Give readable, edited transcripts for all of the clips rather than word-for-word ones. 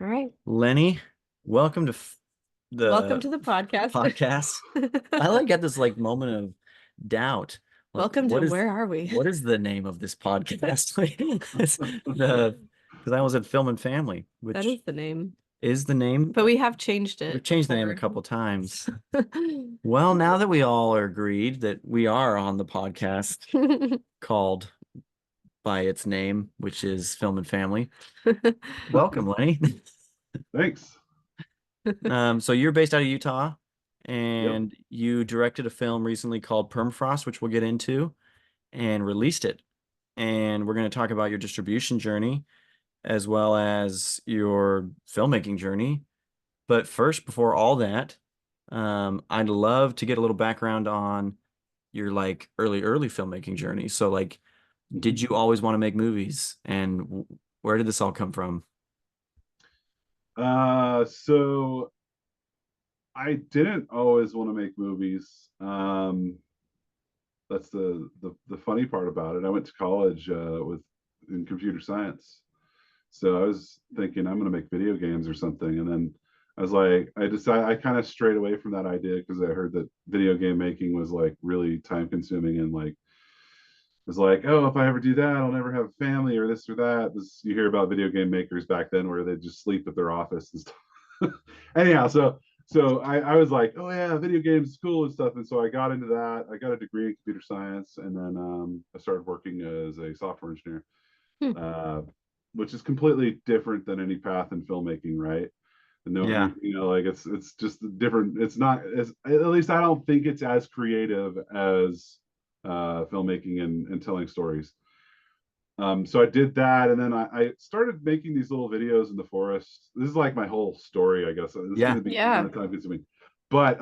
All right. Lenny, welcome to Welcome the to the podcast. podcast. I like at this moment of doubt. Like, Welcome to Where Are We? what is the name of this podcast? It's the because I was at Film and Family, That which is the name. is the name. But we have changed We've it changed the name a before. couple times. Well, now that we all are agreed that we are on the podcast called by its name, which is Film and Family. Welcome, Lenny. Thanks. So you're based out of Utah, Yep. and you directed a film recently called Permafrost, which we'll get into, and released it. And we're going to talk about your distribution journey as well as your filmmaking journey. But first, before all that, I'd love to get a little background on your early filmmaking journey. So did you always want to make movies, and where did this all come from? So I didn't always want to make movies. That's the funny part about it. I went to college with in computer science, so I was thinking I'm going to make video games or something, and then I was like, I decided I kind of strayed away from that idea because I heard that video game making was like really time consuming and like was like, oh, if I ever do that, I'll never have a family or this or that. You hear about video game makers back then where they just sleep at their office and stuff. Anyhow, so I was like, oh yeah, video games is cool and stuff. And so I got into that. I got a degree in computer science, and then I started working as a software engineer, Hmm. uh, which is completely different than any path in filmmaking, right? And no, Yeah. like it's just different. It's not as, at least I don't think it's as creative as filmmaking and telling stories. So I did that, and then I started making these little videos in the forest. This is like my whole story, I guess. This is Yeah. going to be kind Yeah. of time consuming, but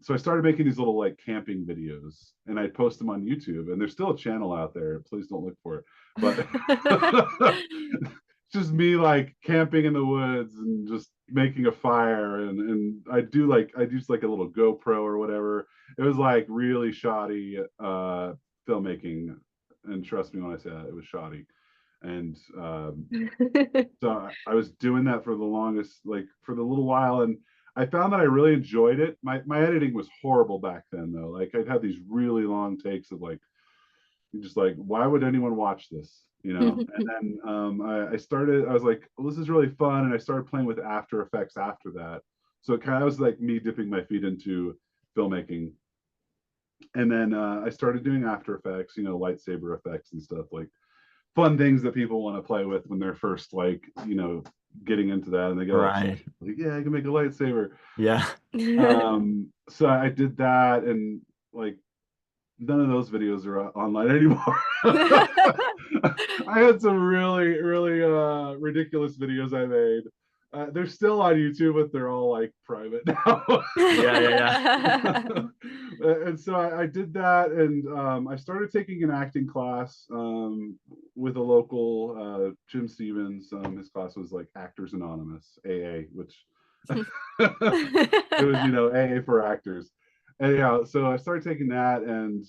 so I started making these little like camping videos, and I post them on YouTube. And there's still a channel out there. Please don't look for it, but just me like camping in the woods and just making a fire, and I do just like a little GoPro or whatever. It was like really shoddy filmmaking, and trust me when I say that, it was shoddy. And so I was doing that for the longest, like for the little while, and I found that I really enjoyed it. My editing was horrible back then, though. Like I'd have these really long takes of like, just like, why would anyone watch this? And then I started. I was like, well, this is really fun, and I started playing with After Effects after that. So it kind of was like me dipping my feet into filmmaking, and then I started doing After Effects, lightsaber effects and stuff, like fun things that people want to play with when they're first like getting into that, and they get all excited, Right. like, yeah, I can make a lightsaber. Yeah. So I did that, and like none of those videos are online anymore. I had some really ridiculous videos I made. They're still on YouTube, but they're all like private now. Yeah, yeah, And so I did that, and I started taking an acting class with a local Jim Stevens. His class was like Actors Anonymous, AA, which it was, AA for actors. And yeah, so I started taking that, and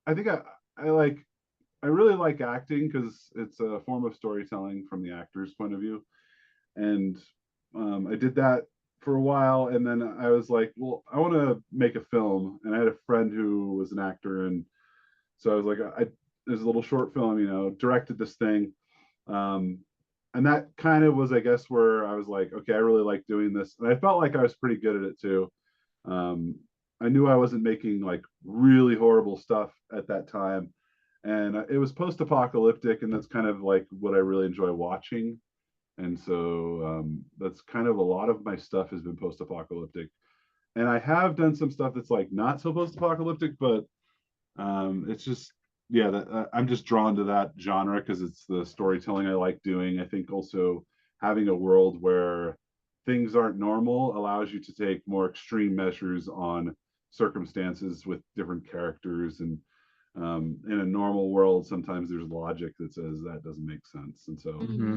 I think I really like acting because it's a form of storytelling from the actor's point of view. And I did that for a while, and then I was like, well, I want to make a film. And I had a friend who was an actor, and so I was like, there's a little short film, directed this thing. Um, and that kind of was, I guess, where I was like, okay, I really like doing this, and I felt like I was pretty good at it too. Um, I knew I wasn't making like really horrible stuff at that time, and it was post-apocalyptic, and that's kind of like what I really enjoy watching. And so that's kind of a lot of my stuff has been post-apocalyptic, and I have done some stuff that's like not so post-apocalyptic, but it's just, yeah, I'm just drawn to that genre because it's the storytelling I like doing. I think also having a world where things aren't normal allows you to take more extreme measures on circumstances with different characters. And in a normal world, sometimes there's logic that says that doesn't make sense. And so hmm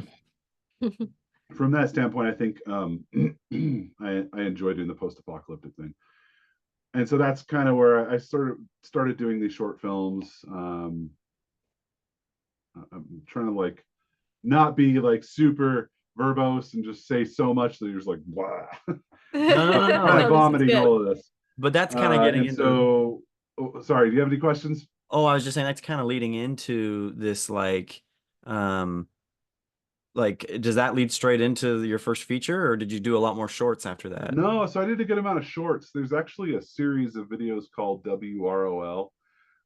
from that standpoint, I think I enjoy doing the post-apocalyptic thing. And so that's kind of where I started doing these short films. I'm trying to like not be like super verbose and just say so much that you're just like, wow, No. kind of No, this is vomiting good. all of this. But that's kind of getting And into. so, sorry, do you have any questions? Oh, I was just saying that's kind of leading into this, like, does that lead straight into your first feature, or did you do a lot more shorts after that? No, so I did a good amount of shorts. There's actually a series of videos called WROL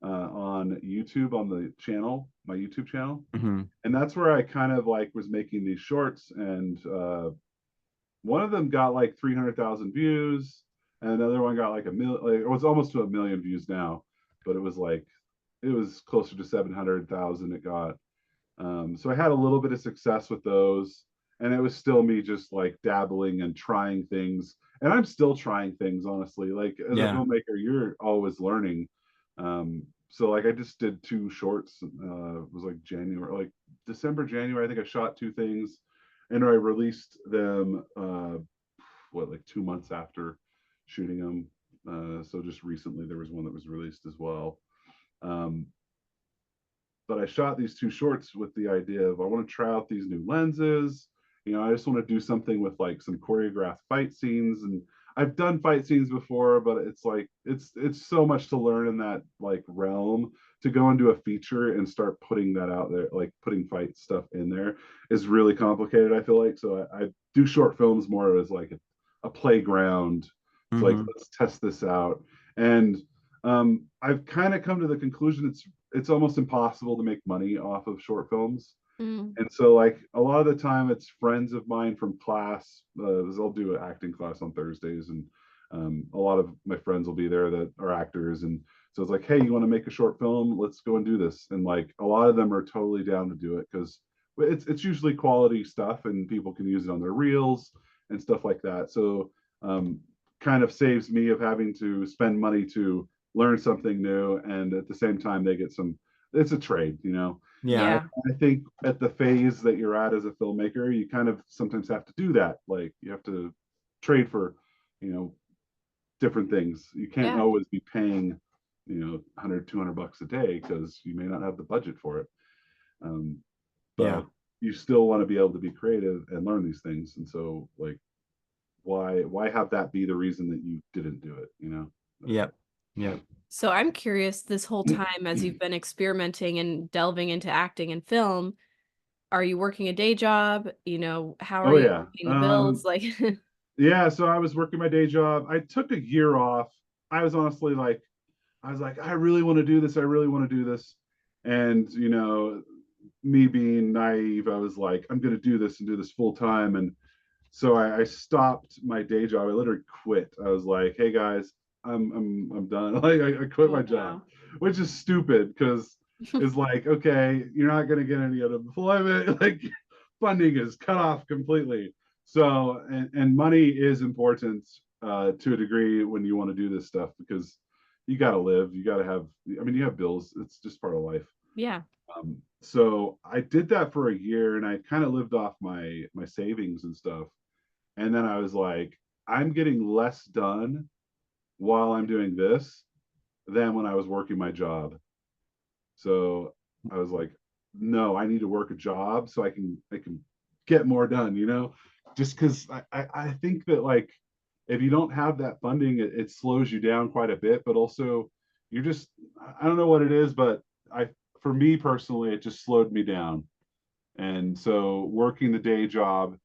on YouTube, on the channel, my YouTube channel. Mm-hmm. And that's where I kind of like was making these shorts, and one of them got like 300,000 views, and another one got like a million. Like, it was almost to a million views now, but it was closer to 700,000 it got. So I had a little bit of success with those, and it was still me just like dabbling and trying things. And I'm still trying things, honestly. Like as a filmmaker, you're always learning. So like I just did 2 shorts. It was like January, like December, January. I think I shot 2 things, and I released them. Like 2 months after shooting them. So just recently there was one that was released as well. But I shot these 2 shorts with the idea of I want to try out these new lenses. I just want to do something with like some choreographed fight scenes. And I've done fight scenes before, but it's like it's so much to learn in that like realm. To go into a feature and start putting that out there, like putting fight stuff in there, is really complicated, I feel like. So I do short films more as like a playground. It's like, let's test this out. And I've kind of come to the conclusion it's almost impossible to make money off of short films. And so like a lot of the time it's friends of mine from class. I'll do an acting class on Thursdays, and a lot of my friends will be there that are actors. And so it's like, hey, you want to make a short film? Let's go and do this. And like a lot of them are totally down to do it, because it's usually quality stuff and people can use it on their reels and stuff like that. So kind of saves me of having to spend money to learn something new, and at the same time they get some. It's a trade. Yeah. I think at the phase that you're at as a filmmaker, you kind of sometimes have to do that. Like you have to trade for different things. You can't always be paying 100-200 bucks a day, because you may not have the budget for it. But you still want to be able to be creative and learn these things. And so like why have that be the reason that you didn't do it? Yeah. So I'm curious, this whole time as you've been experimenting and delving into acting and film, are you working a day job? How are Oh you yeah. paying the bills? Like, Yeah, so I was working my day job. I took a year off. I was honestly like, I really want to do this. I really want to do this. And, me being naive, I was like, I'm going to do this and do this full time. And so I stopped my day job. I literally quit. I was like, hey guys, I'm done. Like I quit my job, which is stupid, because it's like, okay, you're not going to get any unemployment. Like funding is cut off completely. So, and money is important to a degree when you want to do this stuff, because you got to live. You got to have. I mean, you have bills. It's just part of life. yeah. So I did that for a year, and I kind of lived off my savings and stuff. And then I was like, I'm getting less done while I'm doing this than when I was working my job. So I was like, no, I need to work a job so I can get more done, just because I think that like if you don't have that funding, it slows you down quite a bit. But also you're just, I don't know what it is, but for me personally, it just slowed me down. And so working the day job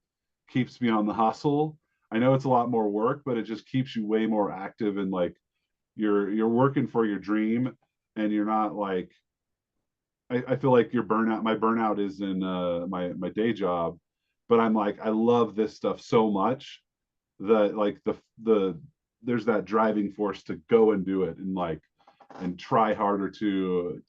keeps me on the hustle. I know it's a lot more work, but it just keeps you way more active, and like you're working for your dream, and you're not like, I feel like my burnout is in my day job, but I'm like, I love this stuff so much that like the there's that driving force to go and do it, and like and try harder to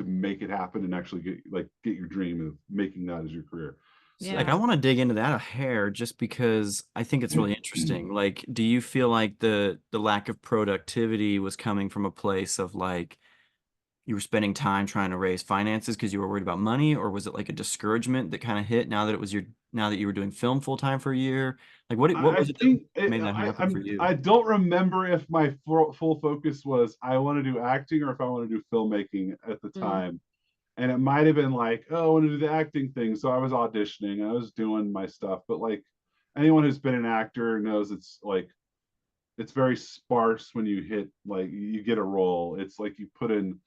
make it happen, and actually get your dream of making that as your career. So, like, I want to dig into that a hair, just because I think it's really interesting. Like, do you feel like the lack of productivity was coming from a place of like you were spending time trying to raise finances because you were worried about money, or was it like a discouragement that kind of hit now that you were doing film full time for a year? Like, what was it that made that happen for you? I don't remember if my full focus was I want to do acting or if I want to do filmmaking at the time. And it might have been like, oh, I want to do the acting thing. So I was auditioning, I was doing my stuff. But like anyone who's been an actor knows it's like it's very sparse when you hit like you get a role. It's like you put in,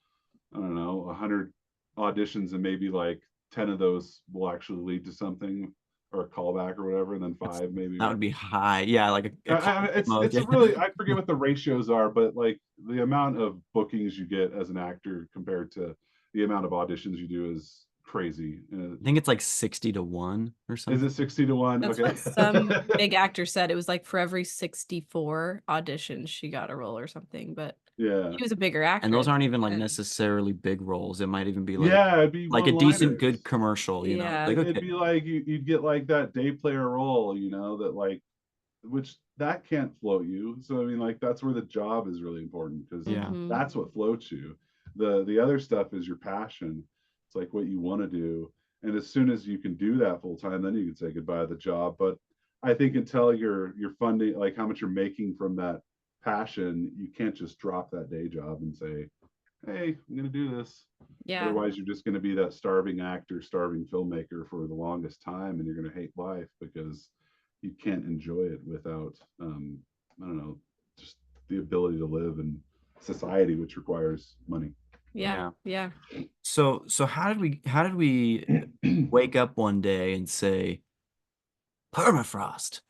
I don't know, 100 auditions and maybe like 10 of those will actually lead to something or a callback or whatever, and then five maybe. That would be high. Yeah, like a It's yeah. a really, I forget what the ratios are, but like the amount of bookings you get as an actor compared to the amount of auditions you do is crazy. I think it's like 60 to 1 or Is something. it 60 to 1? That's Okay. what some big actor said. It was like for every 64 auditions, she got a role or something. But Yeah. she was a bigger actress. And those aren't even like and- necessarily big roles. It might even be like Yeah, it'd be a decent, one-liners. good commercial, you know? Yeah. Like, It'd okay. be like you'd get like that day player role, you know, that like, which that can't float you. So I mean, like that's where the job is really important because Yeah. Mhm. that's what floats you. The other stuff is your passion. It's like what you want to do. And as soon as you can do that full time, then you can say goodbye to the job. But I think until you're funding, like how much you're making from that passion, you can't just drop that day job and say, hey, I'm gonna do this. Yeah. Otherwise, you're just going to be that starving actor, starving filmmaker for the longest time, and you're going to hate life because you can't enjoy it without, I don't know, just the ability to live in society, which requires money. Yeah. Yeah. So how did we wake up one day and say permafrost?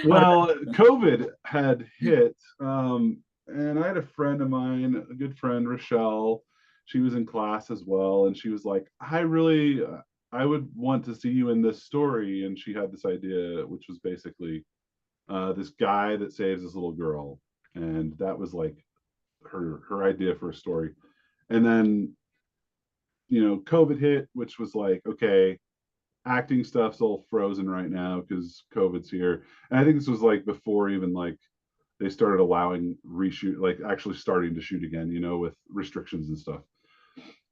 Well, COVID had hit, and I had a friend of mine, a good friend, Rochelle. She was in class as well, and she was like, "I really, I would want to see you in this story." And she had this idea, which was basically this guy that saves this little girl, and that was like her idea for a story. And then COVID hit, which was like, okay, acting stuff's all frozen right now because COVID's here. And I think this was like before even like they started allowing reshoot, like actually starting to shoot again, with restrictions and stuff.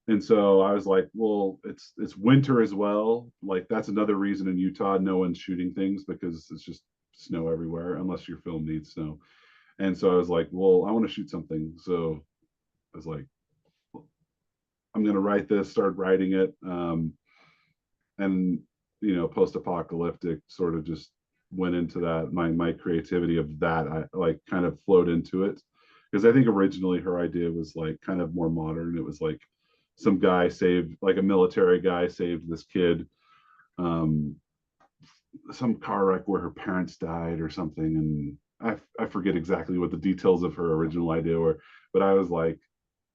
And so I was like, well, it's winter as well. Like that's another reason in Utah no one's shooting things because it's just snow everywhere unless your film needs snow. And so I was like, well, I want to shoot something. So I was like, I'm going to write this, start writing it. And post-apocalyptic sort of just went into that. My creativity of that, I like kind of flowed into it because I think originally her idea was like kind of more modern. It was like some guy saved, like a military guy saved this kid, um some car wreck where her parents died or something, and I forget exactly what the details of her original idea were, but I was like,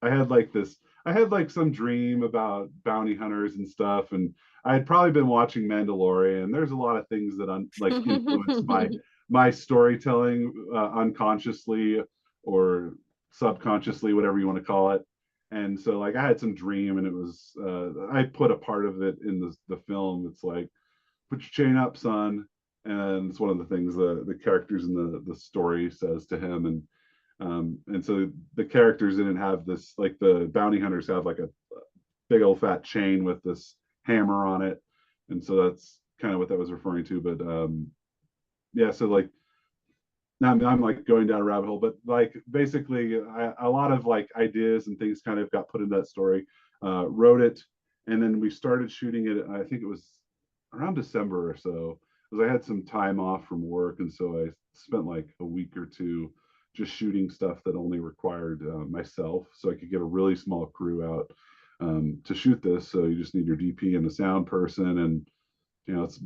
I had like this, I had like some dream about bounty hunters and stuff, and I had probably been watching Mandalorian. There's a lot of things that like influenced my storytelling unconsciously or subconsciously, whatever you want to call it. And so like I had some dream, and it was I put a part of it in the film. It's like, put your chain up, son. And it's one of the things the characters in the story says to him. And so the characters didn't have this, like the bounty hunters have like a big old fat chain with this hammer on it. And so that's kind of what that was referring to. But yeah, so like now I'm like going down a rabbit hole, but like basically a lot of like ideas and things kind of got put in that story, wrote it, and then we started shooting it. I think it was around December or so, because I had some time off from work, and so I spent like a week or two just shooting stuff that only required myself, so I could get a really small crew out to shoot this. So you just need your DP and a sound person, and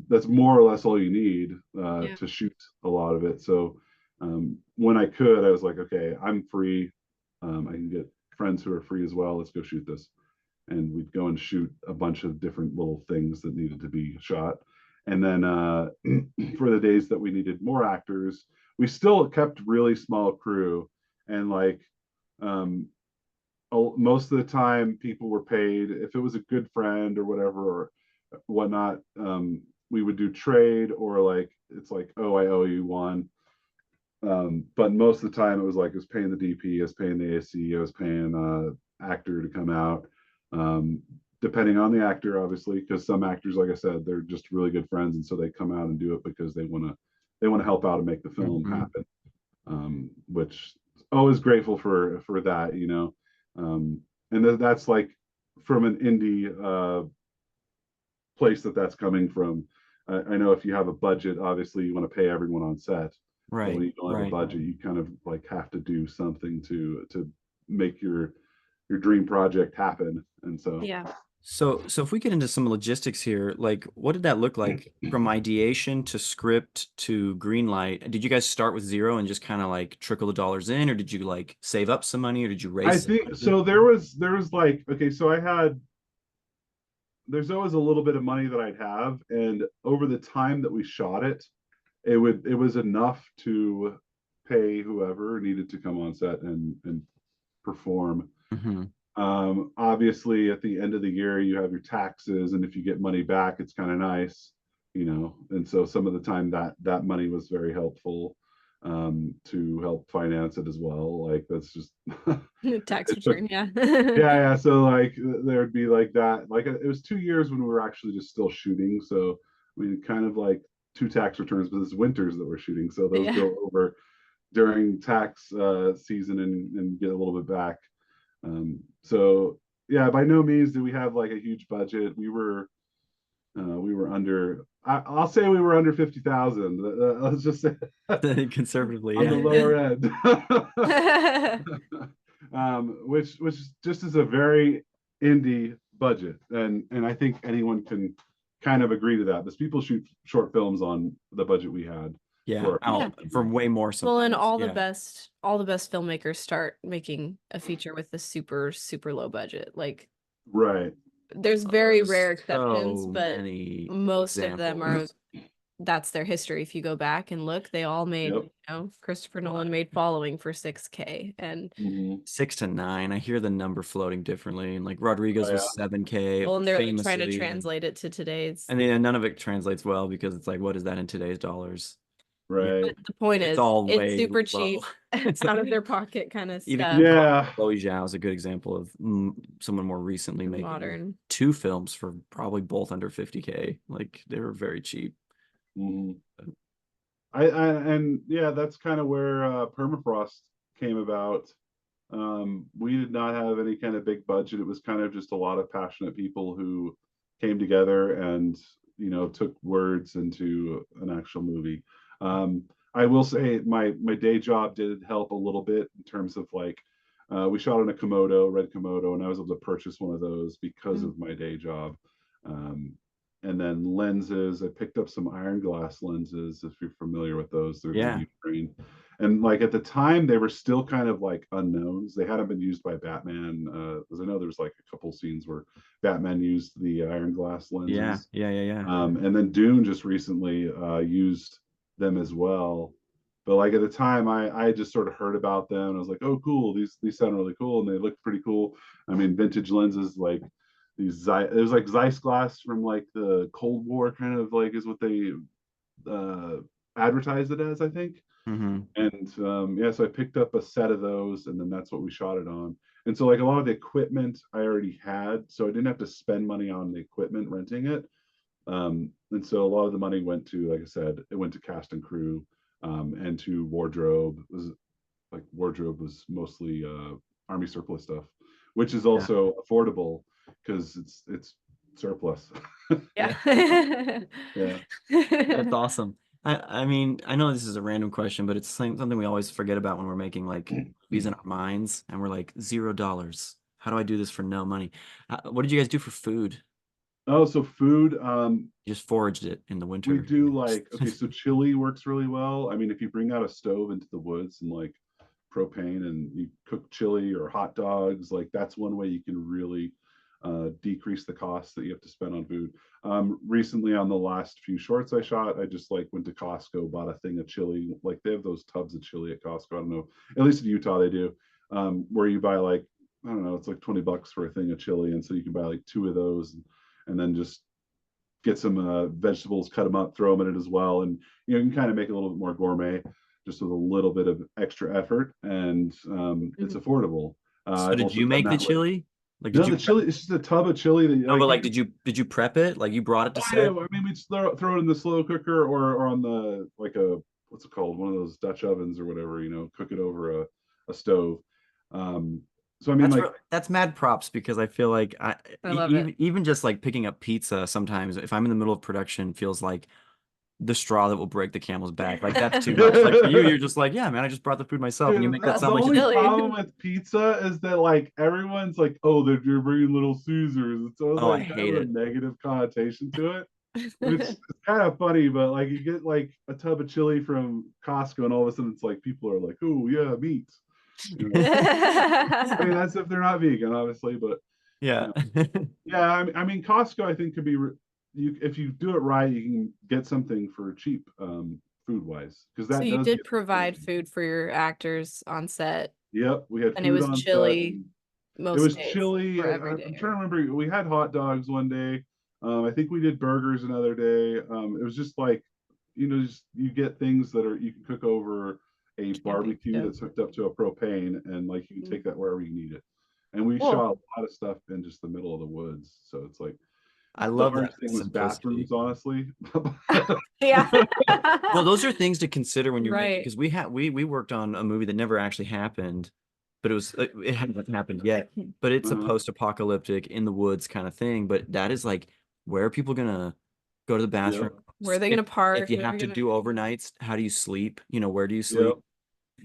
that's more or less all you need to shoot a lot of it. So when I could, I was like, okay, I'm free. I can get friends who are free as well. Let's go shoot this. And we'd go and shoot a bunch of different little things that needed to be shot. And then for the days that we needed more actors, we still kept really small crew. And like most of the time, people were paid if it was a good friend or whatever or whatnot. We would do trade, or like it's like, oh, I owe you one. But most of the time, it was like I was paying the DP, I was paying the AC, I was paying actor to come out. Depending on the actor, obviously, because some actors, like I said, they're just really good friends, and so they come out and do it because they want to help out and make the film happen. Which always grateful for that. And that's like from an indie place that's coming from. I know if you have a budget, obviously you want to pay everyone on set. But when Right. you don't have a Right. budget, you kind of like have to do something to make your dream project happen. And so Yeah. So if we get into some logistics here, like what did that look like from ideation to script to green light? Did you guys start with zero and just kind of like trickle the dollars in, or did you like save up some money, or did you I raise some think money? so. There was like, okay, so there's always a little bit of money that I'd have, and over the time that we shot it, it was enough to pay whoever needed to come on set and perform. Hmm. Obviously, at the end of the year, you have your taxes, and if you get money back, it's kind of nice, And so some of the time that money was very helpful to help finance it as well. Like that's just Tax it took, return, yeah. yeah. So like there would be like that. Like it was 2 years when we were actually just still shooting. So I mean, kind of like two tax returns, but it's winters that we're shooting, so those Yeah. go over during tax season and get a little bit back. So yeah, by no means did we have like a huge budget. We were under. I'll say we were under 50,000. Let's just say Conservatively, on the yeah. lower end, which just is a very indie budget, and I think anyone can kind of agree to that. Because people shoot short films on the budget we had Yeah, for Yeah. for way more Well, and sometimes. Yeah. all the best filmmakers start making a feature with a super, super low budget. Like right. there's very rare exceptions, So but many most of them examples. that's their history. If you go back and look, they all made, Yep. Christopher Nolan made Following for 6K. And 6 to 9. I hear the number floating differently, and like Rodriguez Oh, yeah. was 7K well, and they're like trying to famously, translate it to today's. and then none of it translates well because it's like, what is that in today's dollars? Yeah, Right. The point it's is, all it's way super low. cheap. It's out of their pocket kind of Even stuff. Yeah. Chloe Zhao is a good example of someone more recently making Modern. 2 films for probably both under 50K. Like they were very cheap. Mhm. And yeah, that's kind of where permafrost came about. We did not have any kind of big budget. It was kind of just a lot of passionate people who came together and took words into an actual movie. I will say my day job did help a little bit in terms of like we shot on a Komodo, red Komodo, and I was able to purchase one of those because of my day job. Um, and then lenses, I picked up some iron glass lenses. If you're familiar with those, they're Yeah. Ukraine. And like at the time, they were still kind of like unknowns. They hadn't been used by Batman, because I know there's like a couple scenes where Batman used the iron glass lenses. Yeah. And then Dune just recently used them as well. But like at the time, I just sort of heard about them. And I was like, oh, cool. These sound really cool, and they look pretty cool. I mean, vintage lenses like it was like Zeiss glass from like the Cold War, kind of like is what they uh, advertised it as, I think. Hmm. And yeah, so I picked up a set of those, and then that's what we shot it on. And so like a lot of the equipment I already had, so I didn't have to spend money on the equipment renting it. And so a lot of the money went to, like I said, it went to cast and crew, and to wardrobe. Wardrobe was mostly army surplus stuff, which is also affordable because it's surplus. Yeah. Yeah. That's awesome. I mean, I know this is a random question, but it's something we always forget about when we're making like movies in our minds, and we're like $0. How do I do this for no money? What did you guys do for food? Oh, so food. You just foraged it in the We winter. do like, okay, so chili works really well. I mean, if you bring out a stove into the woods and like propane and you cook chili or hot dogs, like that's one way you can really decrease the costs that you have to spend on food. Recently, on the last few shorts I shot, I just like went to Costco, bought a thing of chili. Like they have those tubs of chili at Costco. I don't know, at least in Utah they do, where you buy like, I don't know, it's like $20 for a thing of chili, and so you can buy like 2 of those, and then just get some vegetables, cut them up, throw them in it as well, and you can kind of make it a little bit more gourmet, just with a little bit of extra effort, and it's affordable. So I've did also you done make the that with chili? Like, did no, you the prep? chili. It's just a tub of chili that No, like but you like, can. did you prep it? Like, you brought it to Oh yeah, set? I mean we just throw it in the slow cooker or on the like a what's it called, one of those Dutch ovens or whatever. Cook it over a stove. Um, So I mean, like, That's mad props, because I feel like I love it. even just like picking up pizza sometimes, if I'm in the middle of production, feels like the straw that will break the camel's back. Like, that's too much. Like, for you, you're just like, yeah, man, I just brought the food myself, and you make that the sound like only it's Chili. problem with pizza is that like everyone's like, oh, you're bringing Little Caesars. It's always oh, I like kind hate of a it. negative connotation to it, which is kind of funny. But like you get like a tub of chili from Costco, and all of a sudden it's like people are like, oh yeah, meat. You know? I mean, that's if they're not vegan, obviously, but you Yeah. know, yeah. I mean, Costco, I think could be you if you do it right, you can get something for cheap, food wise, because So that you does did get provide expensive. food for your actors on set, Yep, we had and it food was on set. chili It most was days chili. or every I'm day. trying to remember. We had hot dogs one day. I think we did burgers another day. It was just like, just you get things that are you can cook over a Camping barbecue stove. that's hooked up to a propane, and like you can take that wherever you need it. And we Cool. shot a lot of stuff in just the middle of the woods, so it's like I the love that hardest thing was simplicity. bathrooms, honestly. Yeah. Well, those are things to consider when you're making, Right. because we worked on a movie that never actually happened, but it hadn't happened yet. But it's a Uh-huh. post-apocalyptic in the woods kind of thing. But that is like, where are people gonna go to the bathroom? Yep. Where are they If gonna park? you Where are have they to gonna? do overnights, how do you sleep? Where do you Yep.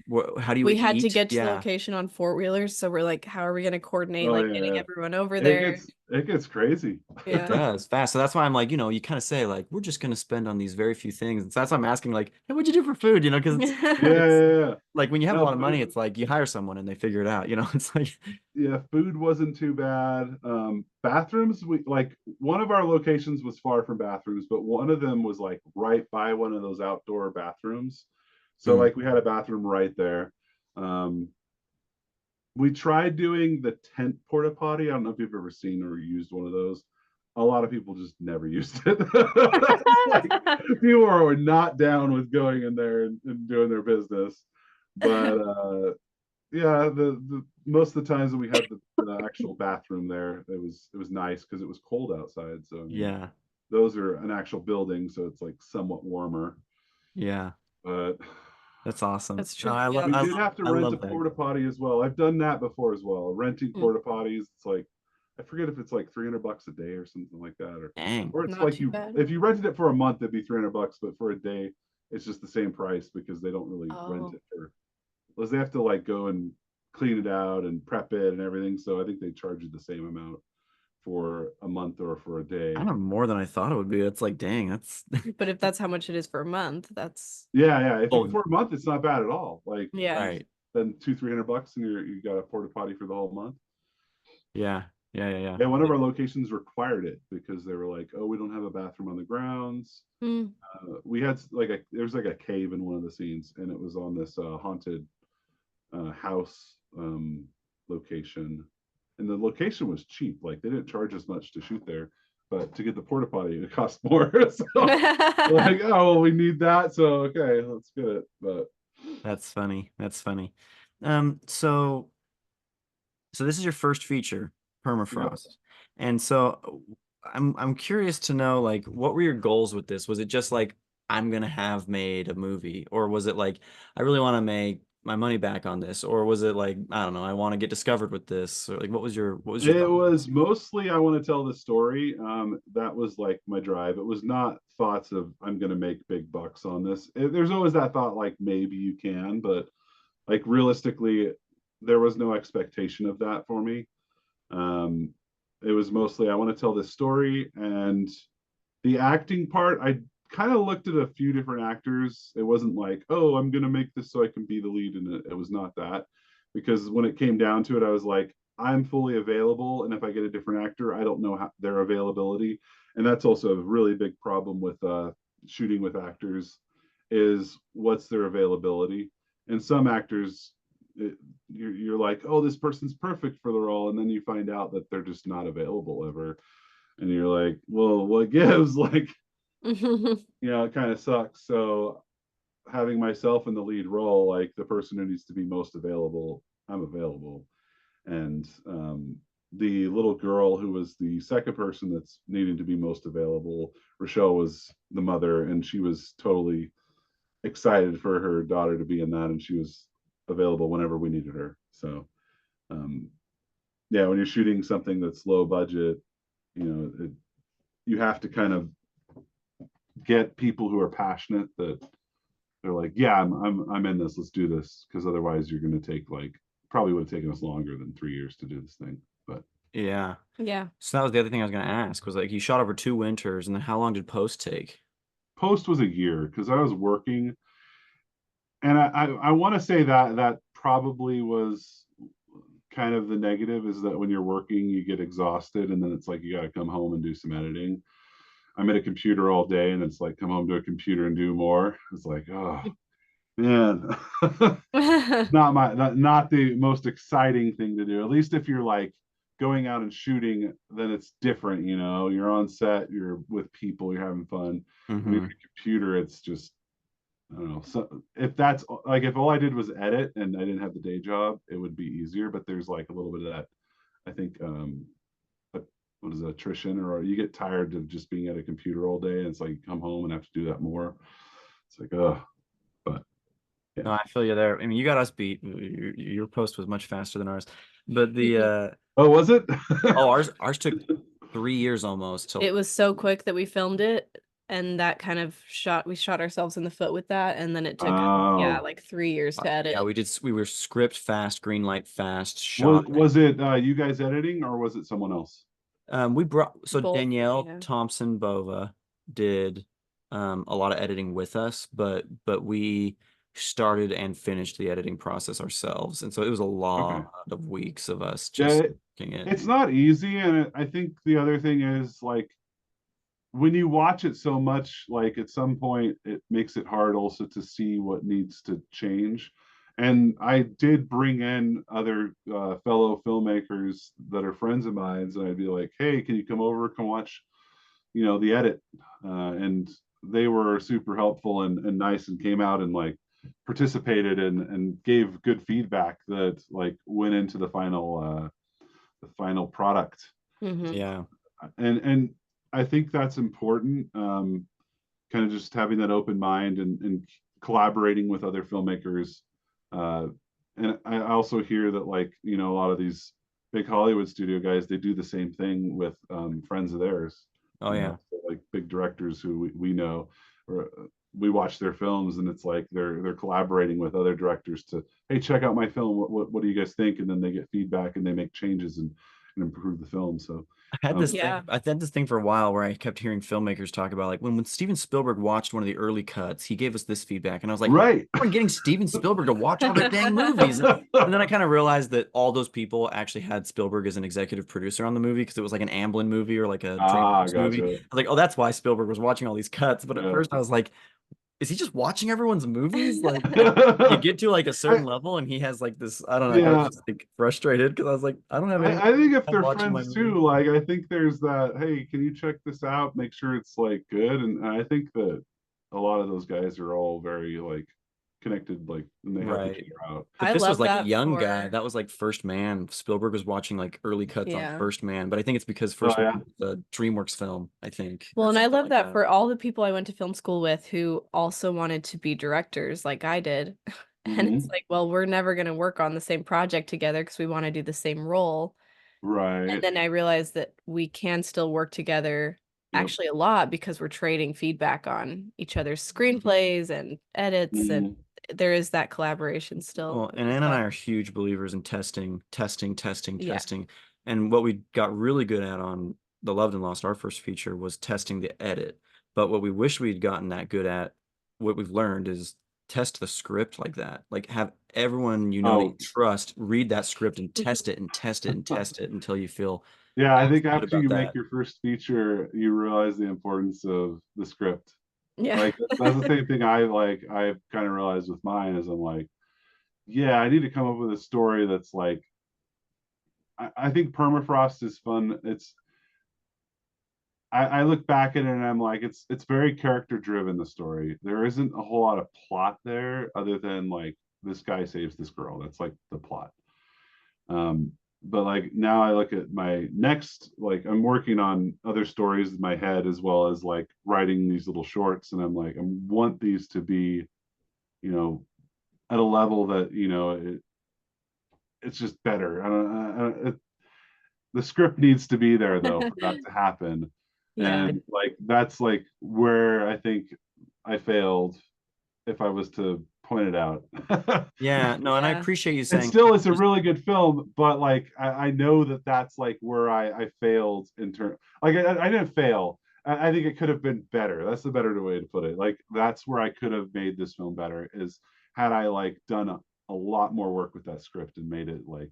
sleep? How do you We had to eat? get to the Yeah. location on four-wheelers, so we're like, how are we gonna coordinate Oh like yeah, getting yeah. everyone over It there? gets it gets crazy. It Yeah. does fast. So that's why I'm like, you kind of say like, we're just gonna spend on these very few things. And so that's why I'm asking like, hey, what'd you do for food? Because Yeah, it's yeah, yeah. like when you have a No, lot of money, food. it's like you hire someone and they figure it out. It's like, Yeah, food wasn't too bad. Bathrooms, we like one of our locations was far from bathrooms, but one of them was like right by one of those outdoor bathrooms. So mm, like we had a bathroom right there. Um, we tried doing the tent porta potty. I don't know if you've ever seen or used one of those. A lot of people just never used it. Like people were not down with going in there and doing their business. But yeah, the most of the times that we had the actual bathroom there, it was nice because it was cold outside. So I mean, yeah, those are an actual building, so it's like somewhat warmer. yeah, But that's awesome. That's No, true. Yeah. we did have to I rent a love that. porta potty as well. I've done that before as well. Renting Mm, porta potties, it's like I forget if it's like $300 a day or something like that, Dang. or it's not like too bad. if you rented it for a month, it'd be $300, but for a day, it's just the same price because they don't really rent Oh. it for because they have to like go and clean it out and prep it and everything. So I think they charge you the same amount for a month or for a day. Kind of more than I thought it would be. It's like, dang, that's But if that's how much it is for a month, that's Yeah, yeah. If you oh, for a month, it's not bad at all. Like yeah. you right. spend $200-300 and you got a porta potty for the whole month. Yeah, yeah, yeah, yeah. Yeah, one of our locations required it because they were like, "Oh, we don't have a bathroom on the grounds." Mm. We had like there was like a cave in one of the scenes, and it was on this haunted house location, and the location was cheap. Like they didn't charge us much to shoot there, but to get the porta potty, it cost more. So like, oh, well, we need that, so okay, let's get it. But That's funny. That's funny. So this is your first feature, yeah, permafrost. And so I'm curious to know, like, what were your goals with this? Was it just like, I'm gonna have made a movie, or was it like, I really want to make my money back on this, or was it like, I don't know, I want to get discovered with this, or like, what was your it thought? was mostly I want to tell the story. That was like my drive. It was not thoughts of I'm going to make big bucks on this. There's always that thought like maybe you can, but like realistically, there was no expectation of that for me. Um, it was mostly I want to tell this story, and the acting part. I kind of looked at a few different actors. It wasn't like, oh, I'm gonna make this so I can be the lead in it. It was not that, because when it came down to it, I was like, I'm fully available, and if I get a different actor, I don't know how, their availability, and that's also a really big problem with shooting with actors, is what's their availability. And some actors, you're like, oh, this person's perfect for the role, and then you find out that they're just not available ever, and you're like, well, what gives? Like, it kind of sucks. So having myself in the lead role, like the person who needs to be most available, I'm available. And the little girl who was the second person that's needing to be most available, Rochelle was the mother, and she was totally excited for her daughter to be in that, and she was available whenever we needed her. So yeah, when you're shooting something that's low budget, you know, you have to kind of get people who are passionate, that they're like, yeah, I'm in this, let's do this, because otherwise you're going to take like, probably would have taken us longer than 3 years to do this thing. But Yeah. Yeah. So that was the other thing I was going to ask, was like, you shot over 2 winters, and then how long did post take? post was a year because I was working, and I want to say that that probably was kind of the negative, is that when you're working you get exhausted, and then it's like you got to come home and do some editing. I'm at a computer all day, and it's like come home to a computer and do more. It's like, oh man. Not the most exciting thing to do. At least if you're like going out and shooting, then it's different, you know. You're on set, you're with people, you're having fun. When you're Mm-hmm. at a computer, it's just, I don't know. So if that's like, if all I did was edit and I didn't have the day job, it would be easier. But there's like a little bit of that, I think, what is it, attrition, or you get tired of just being at a computer all day, and it's like you come home and have to do that more. It's like, oh, but No, yeah. I feel you there. I mean, you got us beat. Your post was much faster than ours, but the Oh, was it? oh, ours took 3 years almost till. It was so quick that we filmed it, and that kind of we shot ourselves in the foot with that, and then it took yeah, Oh, like 3 years to Yeah, edit. we were script fast, green light fast, was shot. was it you guys editing, or was it someone else? We brought, so Both, Danielle yeah. Thompson Bova did a lot of editing with us, but we started and finished the editing process ourselves, and so it was a Okay. lot of weeks of us Yeah, just making it. it's not easy, and I think the other thing is like when you watch it so much, like at some point it makes it hard also to see what needs to change. And I did bring in other fellow filmmakers that are friends of mine, and I'd be like, hey, can you come over, come watch, you know, the edit? And they were super helpful and nice, and came out and like participated and gave good feedback that like went into the final product. Mm-hmm. Yeah. And I think that's important. Kind of just having that open mind, and collaborating with other filmmakers. Uh, and I also hear that, like, you know, a lot of these big Hollywood studio guys, they do the same thing with friends of theirs. Oh You yeah. know, so like big directors who we know, or we watch their films, and it's like they're collaborating with other directors to, hey, check out my film. What do you guys think? And then they get feedback and they make changes and improve the film. So I had this Yeah. thing. I had this thing for a while where I kept hearing filmmakers talk about, like, when Steven Spielberg watched one of the early cuts, he gave us this feedback, and I was like, right. "We're getting Steven Spielberg to watch all their dang movies." And then I kind of realized that all those people actually had Spielberg as an executive producer on the movie, because it was like an Amblin movie or like a Ah, DreamWorks movie. I gotcha. was like, "Oh, that's why Spielberg was watching all these cuts." But at Yeah. first, I was like, "Is he just watching everyone's movies?" Like, you get to like a I, certain level, and he has like this. I don't know. I was yeah, just like frustrated because I was like, I don't have any I think if they're watching my friends movie. too, like I think there's that, hey, can you check this out? Make sure it's like good. And I think that a lot of those guys are all very like connected, like, and they help each Right. other out. But I this was love like a that young guy. for That was like First Man. Spielberg was watching like early cuts on yeah. First Man, but I think it's because Oh First yeah. Man was a DreamWorks film, I think, Well, or and I something love like that that. for all the people I went to film school with who also wanted to be directors like I did. And it's Hmm. like, well, we're never going to work on the same project together because we want to do the same role. And Right. then I realized that we can still work together Yep. actually a lot because we're trading feedback on each other's screenplays and edits, and Hmm. there is that collaboration still, Well, which and is Ann and I fun. are huge believers in testing, testing, testing, Yeah. testing. And what we got really good at on The Loved and Lost, our first feature, was testing the edit. But what we wish we'd gotten that good at, what we've learned, is test the script like that. Like, have everyone you know that you Oh, trust read that script and test it and test it and test it until you feel yeah. I think good after about you make that. your first feature, you realize the importance of the script. Yeah. Like that's the same thing I've kind of realized with mine, is I'm like, yeah, I need to come up with a story that's like, I think permafrost is fun. I look back at it and I'm like, it's very character driven, the story. There isn't a whole lot of plot there other than like this guy saves this girl. That's like the plot. Um, but like now I look at my next, like I'm working on other stories in my head, as well as like writing these little shorts, and I'm like, I want these to be, you know, at a level that, you know, it's just better. I don't, the script needs to be there though for that to happen. Yeah. And like that's like where I think I failed, if I was to point it out. Yeah, no, and I Yeah. appreciate you And saying still, it's a just- really good film, but like I know that that's like where I failed in terms. Like I didn't fail. I think it could have been better. That's the better way to put it. Like that's where I could have made this film better. Is had I like done a lot more work with that script and made it like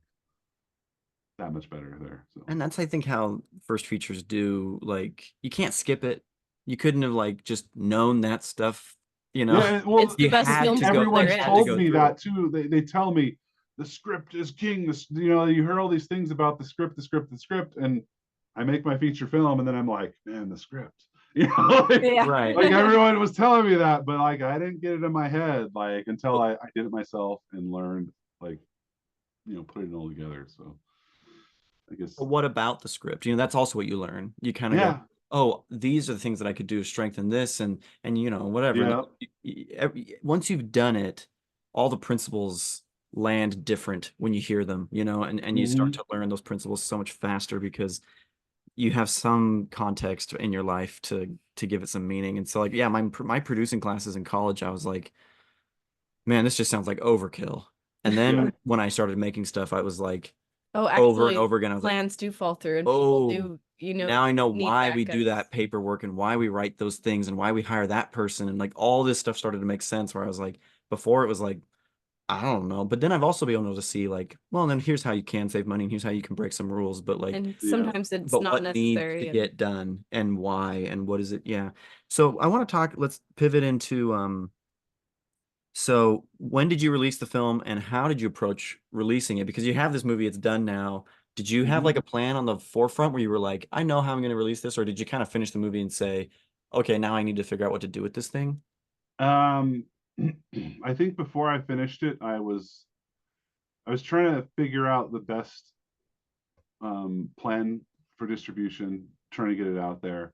that much better there. So and that's I think how first features do. Like you can't skip it. You couldn't have like just known that stuff, you know. yeah, It's well, the You best had film to go. script You there everyone's had to is. told go me through it. that too. They tell me the script is king. This, you know, you hear all these things about the script, and I make my feature film, and then I'm like, man, the script. You know, Yeah. Right. like everyone was telling me that, but like I didn't get it in my head, like until Well, I did it myself and learned, like, you know, putting it all together. So I guess, but what about the script? You know, that's also what you learn. You kind of go, yeah, oh, these are the things that I could do to strengthen this, and you know, whatever. And yeah, once you've done it, all the principles land different when you hear them, you know, and you start hmm, to learn those principles so much faster because you have some context in your life to give it some meaning. And so like, yeah, my producing classes in college, I was like, man, this just sounds like overkill. And yeah, then when I started making stuff, I was like, Oh, over and actually, over again, I was like, plans do fall through, and people oh, do, you know, now I know need why we do backups. that paperwork and why we write those things and why we hire that person. And like all this stuff started to make sense where I was like, before it was like, I don't know. But then I've also been able to see like, well, then here's how you can save money and here's how you can break some rules. But like, And yeah. sometimes it's but not what needs to necessary. And get done and why and what is it? Yeah. So I want to talk, let's pivot into so when did you release the film and how did you approach releasing it? Because you have this movie, it's done now. Did you have Hmm. like a plan on the forefront where you were like, I know how I'm going to release this, or did you kind of finish the movie and say, okay, now I need to figure out what to do with this thing? Um, I think before I finished it, I was trying to figure out the best plan for distribution, trying to get it out there.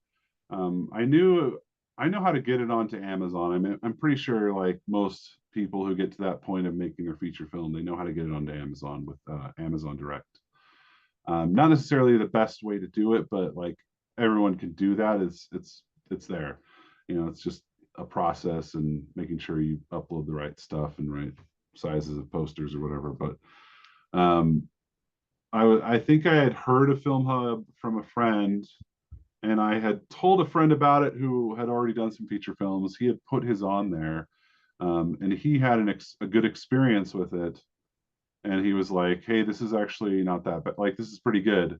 I know how to get it onto Amazon. I mean, I'm pretty sure like most people who get to that point of making their feature film, they know how to get it onto Amazon with Amazon Direct. Not necessarily the best way to do it, but like everyone can do that. It's there. You know, it's just a process and making sure you upload the right stuff and right sizes of posters or whatever. But um, I think I had heard of Film Hub from a friend, and I had told a friend about it who had already done some feature films. He had put his on there, and he had a good experience with it. And he was like, "Hey, this is actually not that bad. Like, this is pretty good."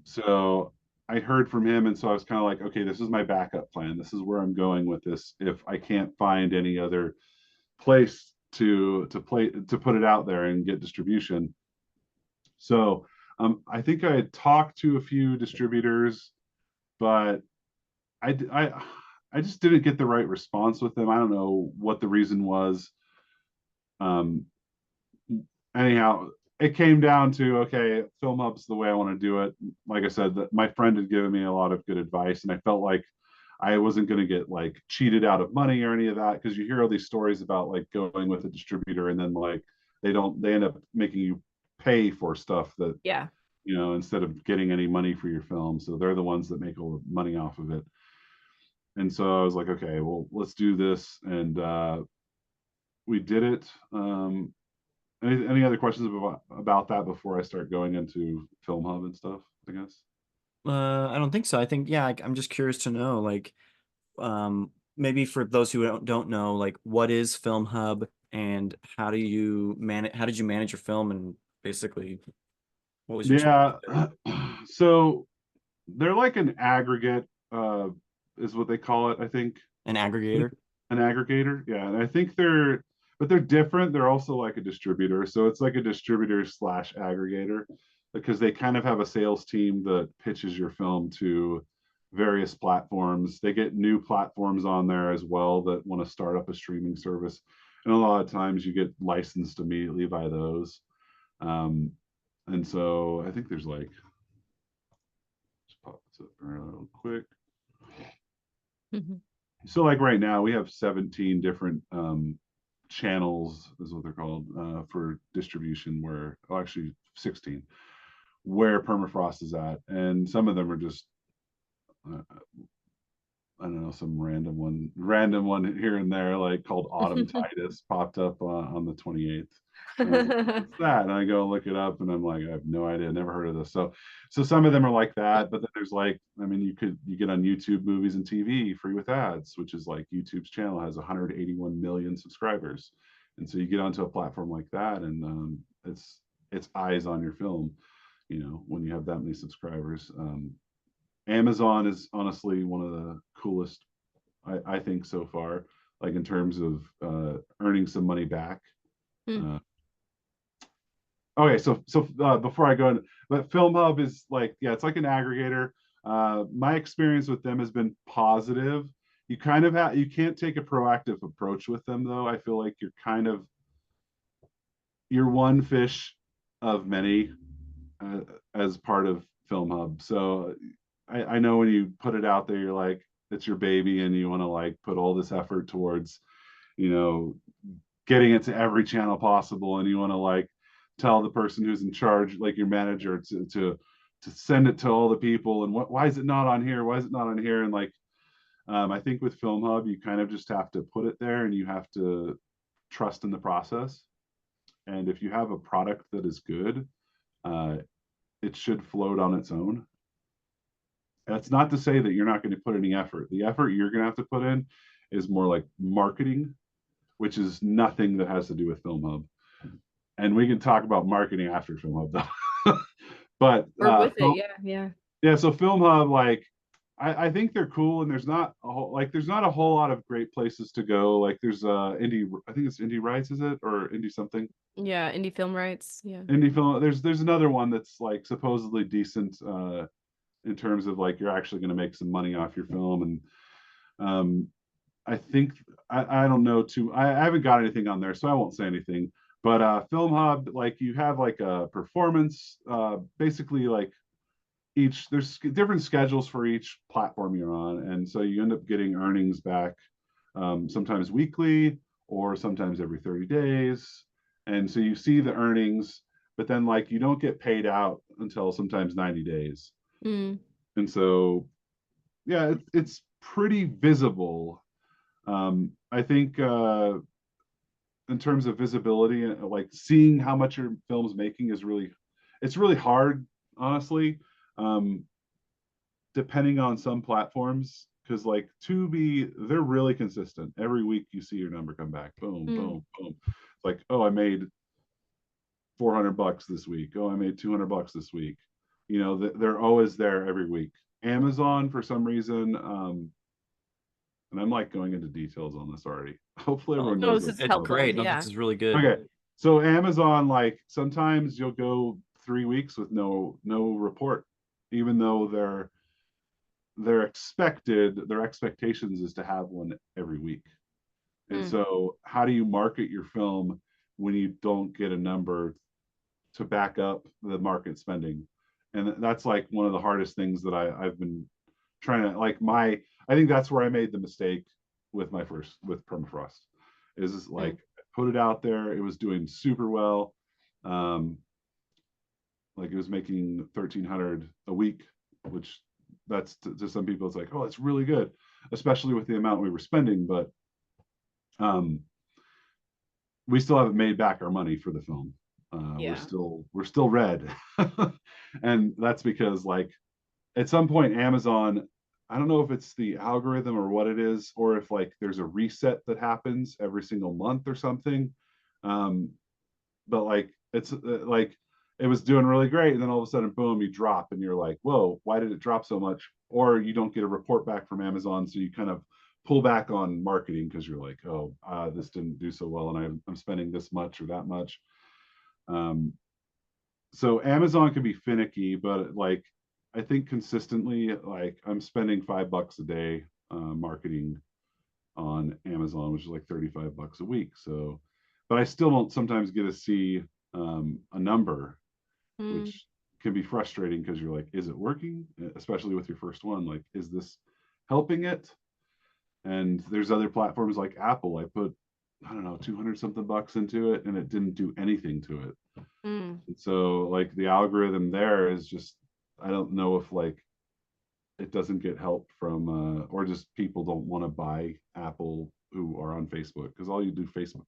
So I heard from him, and so I was kind of like, "Okay, this is my backup plan. This is where I'm going with this. If I can't find any other place to put it out there and get distribution." So I think I had talked to a few distributors, but I, I, I just didn't get the right response with them. I don't know what the reason was. Um, Anyhow, it came down to, okay, Film Hub's the way I want to do it. Like I said, that my friend had given me a lot of good advice, and I felt like I wasn't going to get like cheated out of money or any of that, because you hear all these stories about like going with a distributor and then like they end up making you pay for stuff that, yeah. you know, instead of getting any money for your film. So they're the ones that make all the money off of it. And so I was like, okay, well, let's do this. And we did it. Any other questions about that before I start going into Film Hub and stuff, I guess? I don't think so. I think, yeah, I'm just curious to know, like, maybe for those who don't know, like, what is Film Hub and how do you manage, how did you manage your film and basically what was your experience Yeah. there? So they're like an aggregate, is what they call it, I think. An aggregator? An aggregator, yeah. And I think but they're different. They're also like a distributor. So it's like a distributor slash aggregator, because they kind of have a sales team that pitches your film to various platforms. They get new platforms on there as well that want to start up a streaming service. And a lot of times you get licensed immediately by those. Um, and so I think there's like, just pop this up real quick. Mhm. So like right now we have 17 different channels, is what they're called, for distribution, where, oh, actually 16, where permafrost is at, and some of them are just uh, I don't know, some random one here and there, like called Autumn Titus, popped up on the 28th. And I was like, what's that? And I go and look it up, and I'm like, I have no idea, never heard of this. So some of them are like that, but then there's like, I mean, you get on YouTube Movies and TV free with ads, which is like YouTube's channel has 181 million subscribers, and so you get onto a platform like that, and it's eyes on your film, you know, when you have that many subscribers. Amazon is honestly one of the coolest, I think, so far, like in terms of earning some money back. Hmm. Okay, so before I go in, but Film Hub is like, yeah, it's like an aggregator. My experience with them has been positive. You kind of you can't take a proactive approach with them though. I feel like you're one fish of many uh, as part of Film Hub. So I know when you put it out there, you're like, it's your baby and you want to like put all this effort towards, you know, getting it to every channel possible. And you want to like tell the person who's in charge, like your manager, to send it to all the people. And why is it not on here? Why is it not on here? And like, I think with Film Hub, you kind of just have to put it there and you have to trust in the process. And if you have a product that is good, uh, it should float on its own. That's not to say that you're not going to put any effort. The effort you're going to have to put in is more like marketing, which is nothing that has to do with Film Hub. And we can talk about marketing after Film Hub, though. But Or with it, yeah. yeah, so Film Hub, like, I think they're cool, and there's not a whole lot of great places to go. Like, there's indie, I think it's Indie Rights, is it, or Indie something? Yeah, indie film rights. Yeah. Indie Film. There's another one that's like supposedly decent in terms of like you're actually going to make some money off your film, and um, I think I don't know too. I haven't got anything on there, so I won't say anything. But Film Hub, like you have like a performance, basically like there's different schedules for each platform you're on, and so you end up getting earnings back sometimes weekly or sometimes every 30 days, and so you see the earnings, but then like you don't get paid out until sometimes 90 days, Mm. and so yeah, it's pretty visible. I think in terms of visibility, like seeing how much your film's making it's really hard, honestly. Um, Depending on some platforms, because like Tubi, they're really consistent. Every week you see your number come back, boom, Mm. boom, boom. It's like, oh, I made $400 this week. Oh, I made $200 this week. You know, they're always there every week. Amazon, for some reason, and I'm like going into details on this already. Hopefully Oh, everyone No, knows this this. is it's helpful. great. No, Yeah. this is really good. Okay. So Amazon, like sometimes you'll go 3 weeks with no report, even though their expectations is to have one every week. And Mm. so how do you market your film when you don't get a number to back up the market spending? And that's like one of the hardest things that I've been trying to like I think that's where I made the mistake with with permafrost is Mm. like put it out there. It was doing super well. Um, like it was making 1,300 a week, which that's to some people it's like, oh, it's really good, especially with the amount we were spending. But um, we still haven't made back our money for the film. We're Yeah. still red, and that's because like at some point Amazon, I don't know if it's the algorithm or what it is, or if like there's a reset that happens every single month or something. Um, but like it's like it was doing really great, and then all of a sudden, boom, you drop, and you're like, whoa, why did it drop so much? Or you don't get a report back from Amazon, so you kind of pull back on marketing because you're like, oh, this didn't do so well, and I'm spending this much or that much. Um, so Amazon can be finicky, but like I think consistently, like I'm spending $5 a day marketing on Amazon, which is like $35 a week. So, but I still don't sometimes get to see a number, Mm. which can be frustrating because you're like, is it working? Especially with your first one, like, is this helping it? And there's other platforms like Apple. I put, I don't know, 200 something bucks into it and it didn't do anything to it. Mm. And so like the algorithm there is just, I don't know if like it doesn't get help from or just people don't want to buy Apple who are on Facebook, because all you do Facebook.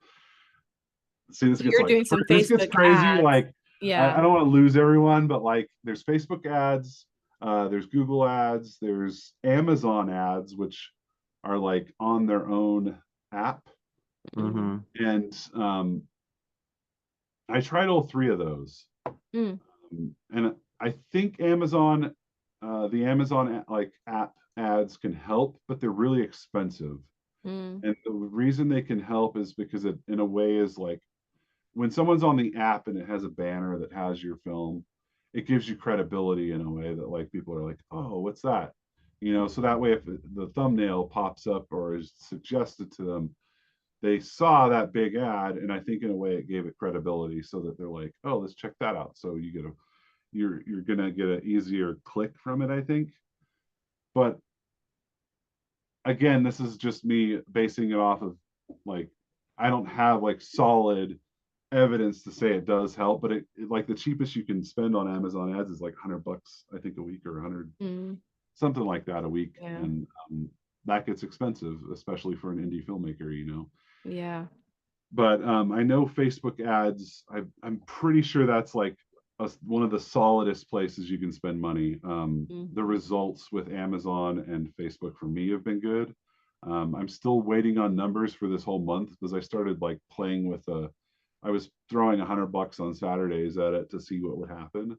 See, So you're doing some this gets Facebook crazy. ads. Like I Yeah. don't want to lose everyone, but like there's Facebook ads, there's Google ads, there's Amazon ads, which are like on their own app. Mm-hmm. And I tried all three of those. Mm. And I think Amazon, the Amazon like app ads can help, but they're really expensive. Mm. And the reason they can help is because it, in a way, is like when someone's on the app and it has a banner that has your film, it gives you credibility in a way that like people are like, oh, what's that? You know, so that way if the thumbnail pops up or is suggested to them, they saw that big ad, and I think in a way it gave it credibility, so that they're like, oh, let's check that out. So you get a, you're gonna get an easier click from it, I think. But again, this is just me basing it off of like, I don't have like solid evidence to say it does help, but like the cheapest you can spend on Amazon ads is like $100, I think, a week, or 100, Mm. something like that, a week. Yeah. And that gets expensive, especially for an indie filmmaker, you know. Yeah. But I know Facebook ads, I'm pretty sure that's like one of the solidest places you can spend money. Mm. The results with Amazon and Facebook for me have been good. I'm still waiting on numbers for this whole month, because I started like playing with I was throwing $100 on Saturdays at it to see what would happen.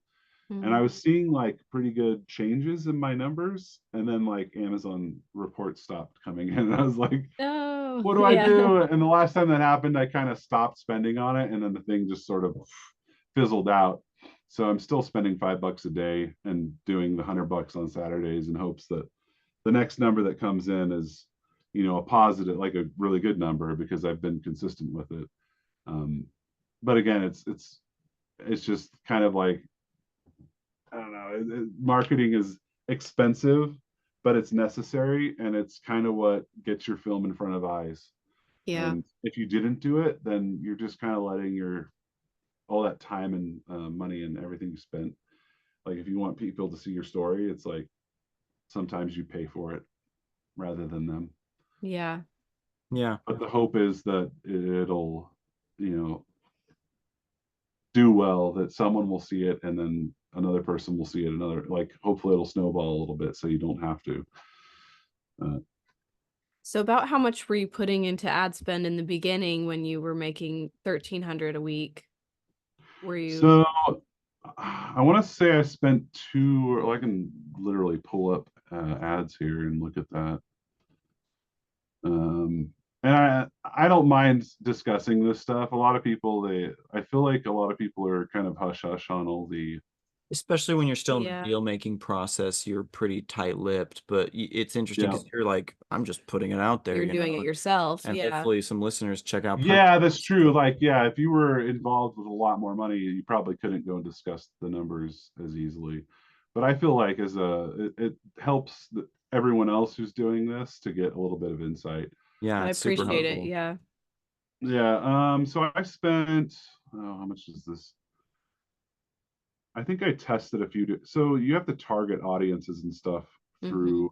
And I Mm. was seeing like pretty good changes in my numbers. And then like Amazon reports stopped coming in. And I was like, Oh, what do I yeah. do? And the last time that happened, I kind of stopped spending on it. And then the thing just sort of fizzled out. So I'm still spending $5 a day and doing the $100 on Saturdays in hopes that the next number that comes in is, you know, a positive, like a really good number, because I've been consistent with it. Um, but again, it's just kind of like, I don't know. Marketing is expensive, but it's necessary, and it's kind of what gets your film in front of eyes. Yeah. And if you didn't do it, then you're just kind of letting your all that time and money and everything you spent. Like if you want people to see your story, it's like sometimes you pay for it rather than them. Yeah. Yeah. But the hope is that it'll, you know, do well, that someone will see it, and then another person will see it, another, like hopefully it'll snowball a little bit so you don't have to. So about how much were you putting into ad spend in the beginning when you were making 1,300 a week? Were you? So I want to say I spent two, or I can literally pull up ads here and look at that. And I don't mind discussing this stuff. A lot of people, I feel like a lot of people are kind of hush hush on all the. Especially when you're still in the Yeah. deal making process, you're pretty tight-lipped, but it's interesting Yeah. because you're like, I'm just putting it out there, You're you doing it know, yourself. and Yeah. hopefully some listeners check out Yeah, that's true. Like, yeah, if you were involved with a lot more money, you probably couldn't go and discuss the numbers as easily. But I feel like it helps everyone else who's doing this to get a little bit of insight. Yeah, I it's super appreciate it. helpful. Yeah. Yeah. So I spent, oh, how much is this? I think I tested a few. So you have to target audiences and stuff Mm-hmm. through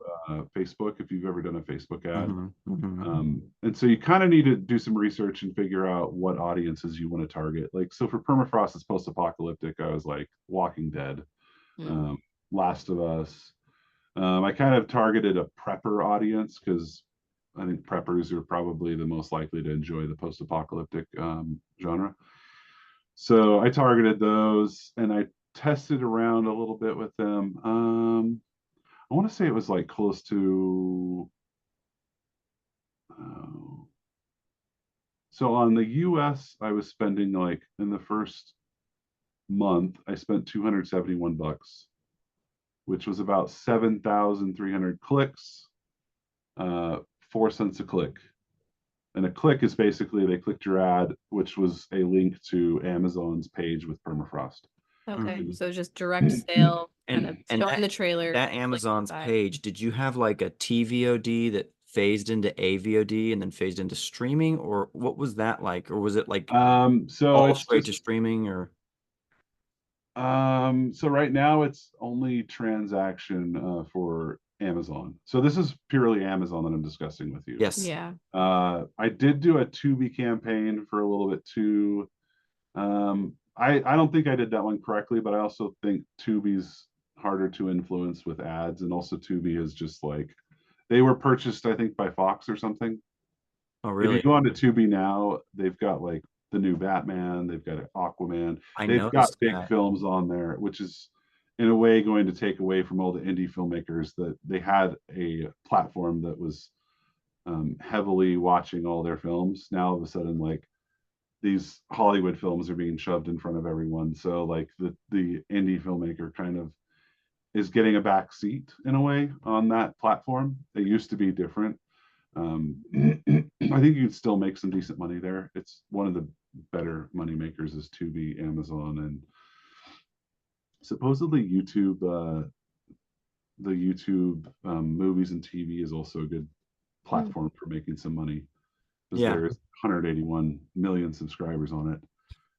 Facebook, if you've ever done a Facebook ad. Hmm. Hmm. And so you kind of need to do some research and figure out what audiences you want to target. Like, so for permafrost, it's post-apocalyptic. I was like Walking Dead, Mm. um, Last of Us. I kind of targeted a prepper audience, because I think preppers are probably the most likely to enjoy the post-apocalyptic genre. So I targeted those, and I tested around a little bit with them. I want to say it was like close to. Uh, so on the US, I was spending like in the first month, I spent $271, which was about 7,300 clicks, 4 cents a click. And a click is basically they clicked your ad, which was a link to Amazon's page with permafrost. Okay. Hmm. So just direct sale, kind of And showing the trailer, that click Amazon's buy. page, did you have like a TVOD that phased into AVOD and then phased into streaming, or what was that like? Or was it like So all it's straight to just streaming or? So right now it's only transaction for Amazon. So this is purely Amazon that I'm discussing with you. Yes. Yeah. I did do a Tubi campaign for a little bit too. I don't think I did that one correctly, but I also think Tubi's harder to influence with ads, and also Tubi is just like they were purchased, I think, by Fox or something. Oh, If you really? go onto Tubi now, they've got like the new Batman, they've got Aquaman, I they've got noticed big that. films on there, which is in a way going to take away from all the indie filmmakers that they had a platform that was heavily watching all their films. Now all of a sudden, like these Hollywood films are being shoved in front of everyone. So like the indie filmmaker kind of is getting a back seat in a way on that platform. It used to be different. I think you could still make some decent money there. It's one of the better money makers is Tubi, Amazon, and supposedly YouTube. The YouTube movies and TV is also a good Mm. platform for making some money because Yeah. there's 181 million subscribers on it.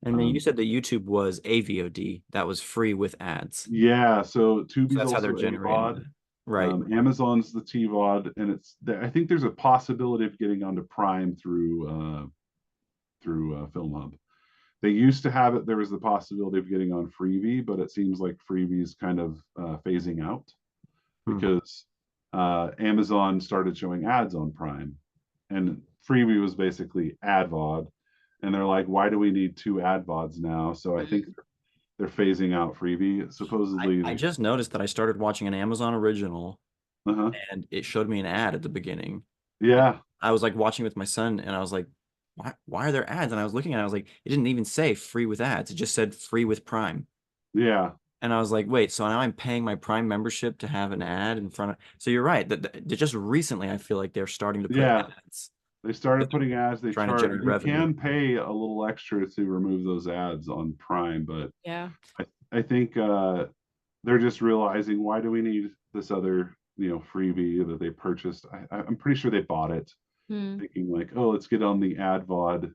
And then you said that YouTube was AVOD. That was free with ads. Yeah, so So Tubi's that's how they're also generating AVOD. that. Right. Amazon's the TVOD, and I think there's a possibility of getting onto Prime through Film Hub. They used to have it. There was the possibility of getting on Freevee, but it seems like Freevee's kind of phasing out Hmm. because Amazon started showing ads on Prime, and Freevee was basically ad VOD, and they're like, why do we need two ad VODs now? So I think they're phasing out Freevee. Supposedly, I just noticed that I started watching an Amazon original uh-huh. and it showed me an ad at the beginning. Yeah, I was like watching with my son and I was like, why are there ads? And I was looking at it, I was like, it didn't even say free with ads. It just said free with Prime. yeah, And I was like, wait, so now I'm paying my Prime membership to have an ad in front of. So you're right. That just recently, I feel like they're starting to put yeah. ads, They started putting ads. They trying to chart. generate You revenue. can pay a little extra to remove those ads on Prime, but Yeah. I think they're just realizing why do we need this other freebie that they purchased. I'm pretty sure they bought it Mm. thinking like, oh, let's get on the ad VOD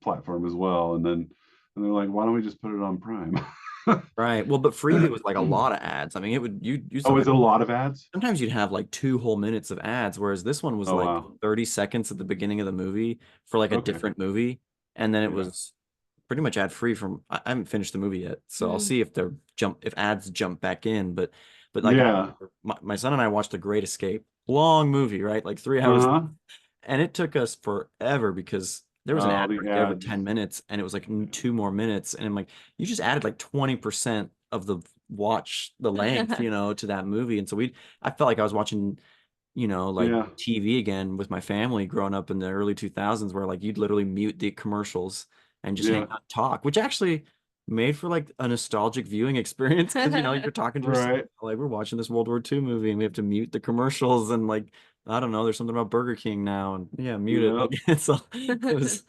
platform as well, and they're like, why don't we just put it on Prime? Right. Well, but Freevee was like a lot of ads. I mean, it would you Oh, is sometimes it a lot of ads? sometimes you'd have like 2 whole minutes of ads, whereas this one was Oh like wow. 30 seconds at the beginning of the movie for like a Okay. different movie. And then it Yeah. was pretty much ad free from I haven't finished the movie yet. So I'll Mm. see if ads jump back in. But like I Yeah. remember my son and I watched The Great Escape. Long movie, right? Like 3 hours. Uh-huh. And it took us forever because there was an Oh, ad the break every ads. 10 minutes and it was like 2 more minutes. And I'm like, you just added like 20% of the length, to that movie. And so I felt like I was watching, like Yeah. TV again with my family growing up in the early 2000s where like you'd literally mute the commercials and just hang Yeah. out and talk, which actually made for like a nostalgic viewing experience because you're talking to yourself Right. like we're watching this World War II movie and we have to mute the commercials and like I don't know, there's something about Burger King now and yeah, mute it. Yeah. Like it was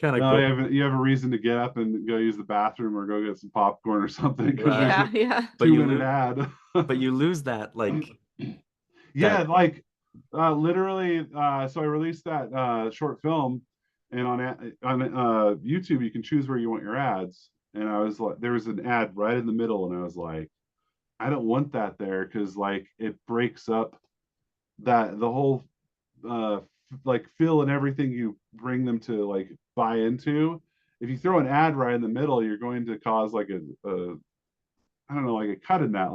kind of No, cool. you have a reason to get up and go use the bathroom or go get some popcorn or something because there's Right. a Yeah. Yeah. But 2 minute ad. you lose that like Yeah, that like literally. So I released that short film, and on YouTube you can choose where you want your ads. And I was like, there was an ad right in the middle, and I was like, I don't want that there because like it breaks up that the whole uh like feel and everything you bring them to like buy into. If you throw an ad right in the middle, you're going to cause like a I don't know, like a cut in that,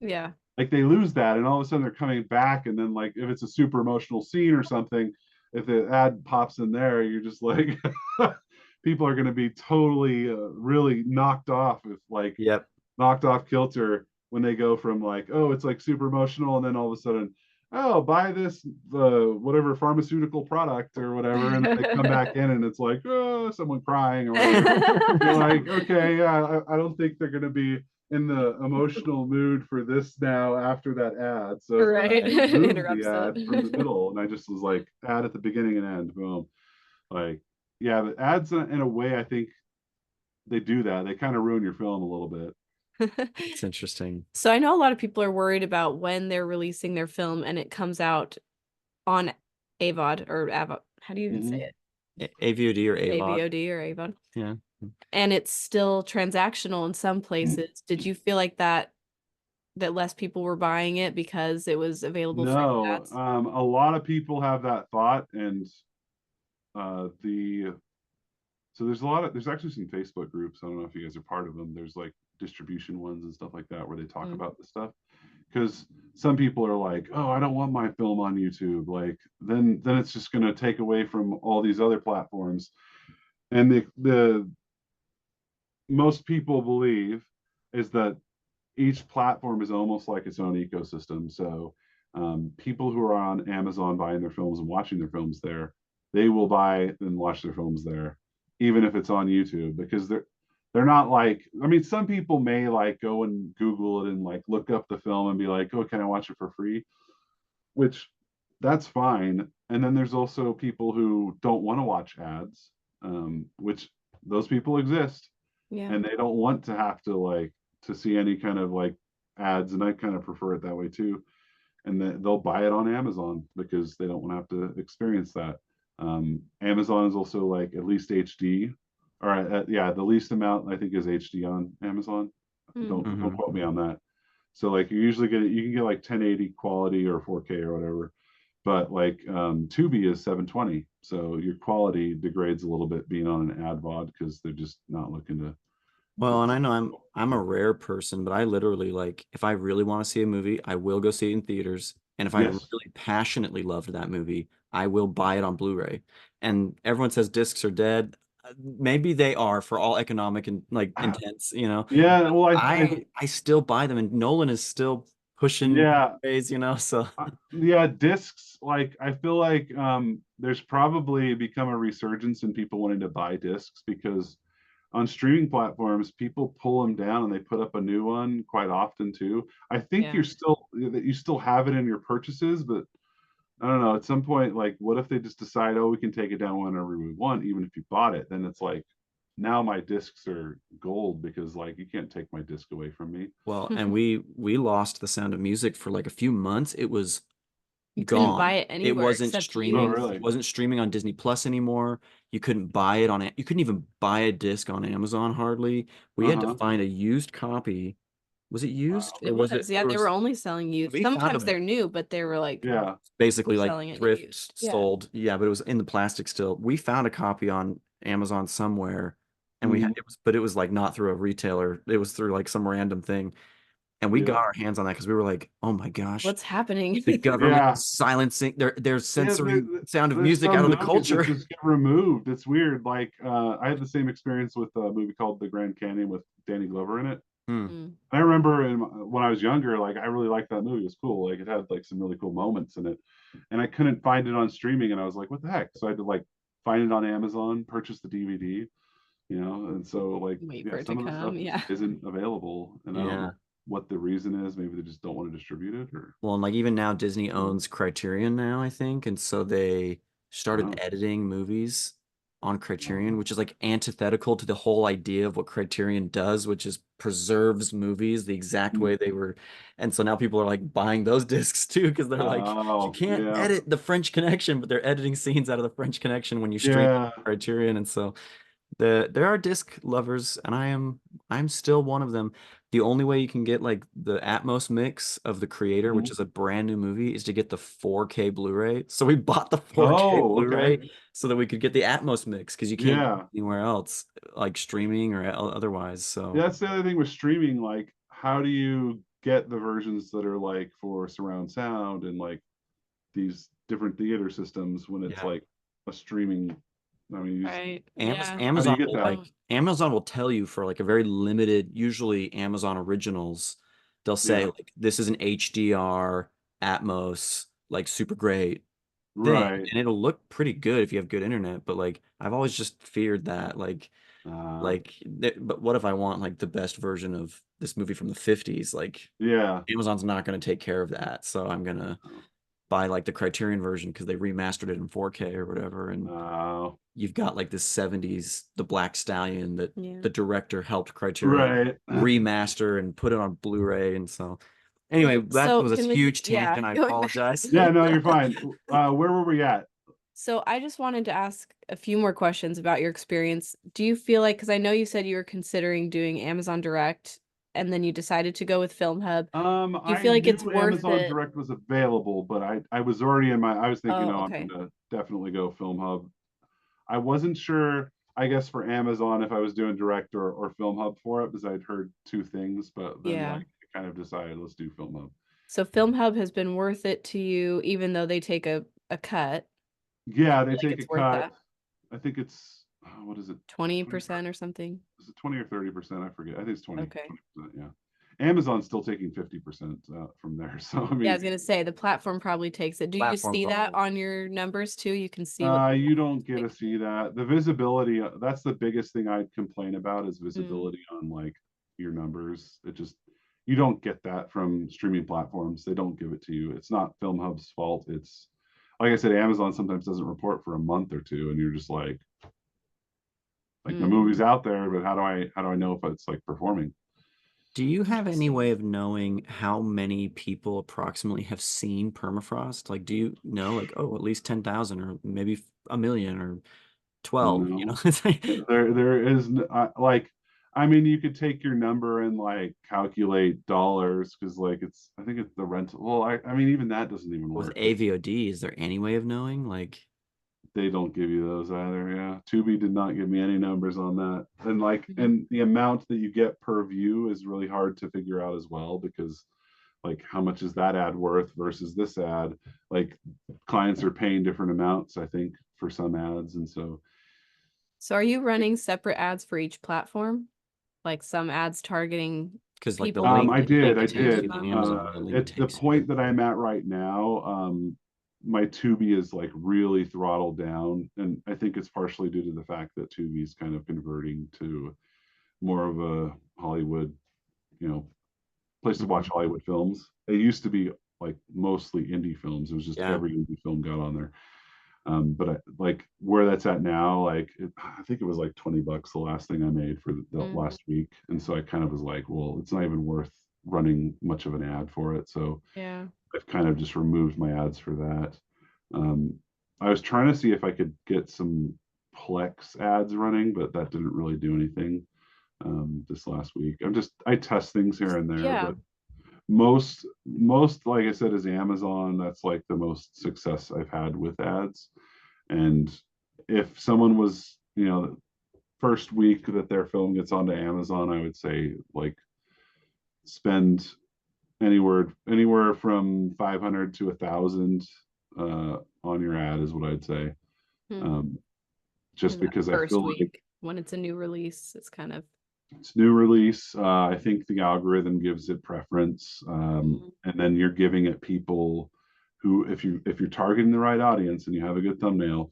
Yeah. like they lose that, and all of a sudden they're coming back, and then like if it's a super emotional scene or something, if the ad pops in there, you're just like people are going to be totally really knocked off if like yep. knocked off kilter when they go from like, oh, it's like super emotional, and then all of a sudden, oh, buy this whatever pharmaceutical product or whatever, and then they come back in and it's like, oh, someone crying or whatever. You're like, okay, yeah, I don't think they're going to be in the emotional mood for this now after that ad. So Right. I removed the Interrupts ad from the it. middle, and I just was like, ad at the beginning and end, boom. Like, yeah, but ads in a way, I think they do that. They kind of ruin your film a little bit. It's interesting. So I know a lot of people are worried about when they're releasing their film and it comes out on AVOD or AVOD. How do you even say Mhm. it? AVOD or AVOD. AVOD or AVOD. Yeah. and it's still transactional in some places. Did you feel like that less people were buying it because it was available for No, ads? a lot of people have that thought, and the so there's actually some Facebook groups. I don't know if you guys are part of them. There's like distribution ones and stuff like that where they talk Mm. about this stuff. Because some people are like, oh, I don't want my film on YouTube. Like then it's just gonna take away from all these other platforms. And the most people believe is that each platform is almost like its own ecosystem. So people who are on Amazon buying their films and watching their films there, they will buy and watch their films there, even if it's on YouTube, because they're not like, I mean, some people may like go and Google it and like look up the film and be like, oh, can I watch it for free? Which that's fine. And then there's also people who don't want to watch ads, which those people exist, Yeah. and they don't want to have to like to see any kind of like ads, and I kind of prefer it that way too. And they'll buy it on Amazon because they don't want to have to experience that. Amazon is also like at least HD, or yeah, the least amount I think is HD on Amazon. Mm. Don't quote me on that. So like you can get like 1080 quality or 4K or whatever, but like Tubi is 720, so your quality degrades a little bit being on an ad VOD because they're just not looking to Well, and it's I know I'm a rare person, but I literally like if I really want to see a movie, I will go see it in theaters. And if I yes. really passionately loved that movie, I will buy it on Blu-ray. And everyone says discs are dead. Maybe they are for all economic and like intents, you know. Yeah, well, I still buy them, and Nolan is still pushing yeah, Blu-rays, you know. So yeah, discs. Like, I feel like there's probably become a resurgence in people wanting to buy discs because on streaming platforms, people pull them down and they put up a new one quite often too. I think Yeah. you still have it in your purchases, but I don't know. At some point, like, what if they just decide, oh, we can take it down whenever we want, even if you bought it? Then it's like, now my discs are gold because like you can't take my disc away from me. well, and we lost The Sound of Music for like a few months. It was You couldn't buy gone. it It anywhere wasn't except Oh, streaming. used. It really? wasn't streaming on Disney Plus anymore. You couldn't buy it on it. You couldn't even buy a disc on Amazon hardly. We had to Uh-huh. find a used copy. Was it used Wow. or It was it was, yeah, there they were was only selling used. we found Sometimes them they're new, but they were like Yeah. basically like selling it thrift used. Yeah. sold. Yeah, but it was in the plastic still. We found a copy on Amazon somewhere and we had Mhm. it was but it was like not through a retailer. It was through like some random thing. And we got Yeah. our hands on that because we were like, oh my gosh, What's happening? the government Yeah. is silencing they're Yeah, censoring Sound of there's Music out some of the movies that culture. just get removed. It's weird. Like I had the same experience with a movie called The Grand Canyon with Danny Glover in it. Hmm. Mm. I remember when I was younger, like I really liked that movie. It was cool. Like it had like some really cool moments in it, and I couldn't find it on streaming, and I was like, what the heck? So I had to like find it on Amazon, purchase the DVD, and so like Wait for yeah, it to some of the stuff come. just Yeah. isn't available, and I don't Yeah. know what the reason is. Maybe they just don't want to distribute it, or Well, and like even now Disney owns Criterion now, I think, and so they started oh, editing movies on Criterion, oh, which is like antithetical to the whole idea of what Criterion does, which is preserves movies the exact way they were. And so now people are like buying those discs too because they're like, you oh, can't yeah, edit the French Connection, but they're editing scenes out of the French Connection when you stream yeah. Criterion, and so there are disc lovers, and I'm still one of them. The only way you can get like the Atmos mix of The Creator, which Mhm. is a brand new movie, is to get the 4K Blu-ray. So we bought the 4K Oh, okay. Blu-ray so that we could get the Atmos mix because you can't get it Yeah. anywhere else, like streaming or otherwise. So Yeah, that's the other thing with streaming. Like, how do you get the versions that are like for surround sound and like these different theater systems when it's yeah. like a streaming? I mean, Right. Amazon Yeah. how do you Amazon get will that? Oh, like Amazon will tell you for like a very limited, usually Amazon Originals, they'll say Yeah. like this is an HDR Atmos, like super great thing, Right. and it'll look pretty good if you have good internet, but like I've always just feared that Uh, like but what if I want like the best version of this movie from the 50s? Like yeah. Amazon's not going to take care of that, so I'm going to buy like the Criterion version because they remastered it in 4K or whatever, and Uh, you've got like this 70s the Black Stallion that yeah. the director helped Criterion right. remaster and put it on Blu-ray. And so anyway, that So was a can we, huge yeah, tangent. I going back. apologize. Yeah. No, you're fine. Where were we at? So I just wanted to ask a few more questions about your experience. Do you feel like, because I know you said you were considering doing Amazon Direct and then you decided to go with Film Hub. Do you I feel like it's knew worth Amazon it? Direct was available, but I was already in my, I was thinking, Oh, oh, I'm okay. gonna definitely go Film Hub. I wasn't sure, I guess, for Amazon if I was doing Direct or Film Hub for it, because I'd heard two things, but then Yeah. like I kind of decided let's do Film Hub. So Film Hub has been worth it to you, even though they take a cut. Yeah, I they feel like take a it's worth cut. that. I think it's what is it? 20, 20% or something. is it 20 or 30%? I forget. I think it's 20, Okay. 20%. Yeah. Amazon's still taking 50% from there. So I Yeah, I mean, was gonna say the platform probably takes it. Do you Platforms see that also. on your numbers too? You can see what the you don't platform's get to taking. see that. The visibility, that's the biggest thing I'd complain about is Mm, visibility on like your numbers. It just, you don't get that from streaming platforms. They don't give it to you. It's not Film Hub's fault. It's like I said, Amazon sometimes doesn't report for a month or two, and you're just like the mm, movie's out there, but how do I know if it's like performing? Do you have any interesting. way of knowing how many people approximately have seen permafrost? Like, do you know, like, oh, at least 10,000 or maybe a million or 12, you know? No, It's like, there is like, I mean, you could take your number and like calculate dollars because like it's, I think it's the rental. Well, I mean, even that doesn't even with work. AVOD, is there any way of knowing? Like, They don't give you those either. Yeah, Tubi did not give me any numbers on that, and like, Mhm. and the amount that you get per view is really hard to figure out as well because like how much is that ad worth versus this ad? Like clients are paying different amounts, I think, for some ads, and so So are you running separate ads for each platform? Like some ads targeting because like the people link I that did, like I takes you did. to Amazon? Amazon, the link At the takes you to. point that I'm at right now, my Tubi is like really throttled down, and I think it's partially due to the fact that Tubi is kind of converting to more of a Hollywood, you know, place to watch Mhm. Hollywood films. It used to be like mostly indie films. It was just Yeah. every indie film got on there. But like where that's at now, like I think it was like $20 the last thing I made for the Mm, last week, and so I kind of was like, well, it's not even worth running much of an ad for it. So yeah. I've kind of just removed my ads for that. Um, I was trying to see if I could get some Plex ads running, but that didn't really do anything this last week. I test things here and there, Yeah. but most like I said is Amazon. That's like the most success I've had with ads. And if someone was, first week that their film gets onto Amazon, I would say like spend anywhere from 500 to 1,000 on your ad is what I'd say. Hmm. Um, just In that because I first feel like week when it's a new release, it's kind of it's new release. I think the algorithm gives it preference, mm, and then you're giving it people who, if you're targeting the right audience and you have a good thumbnail,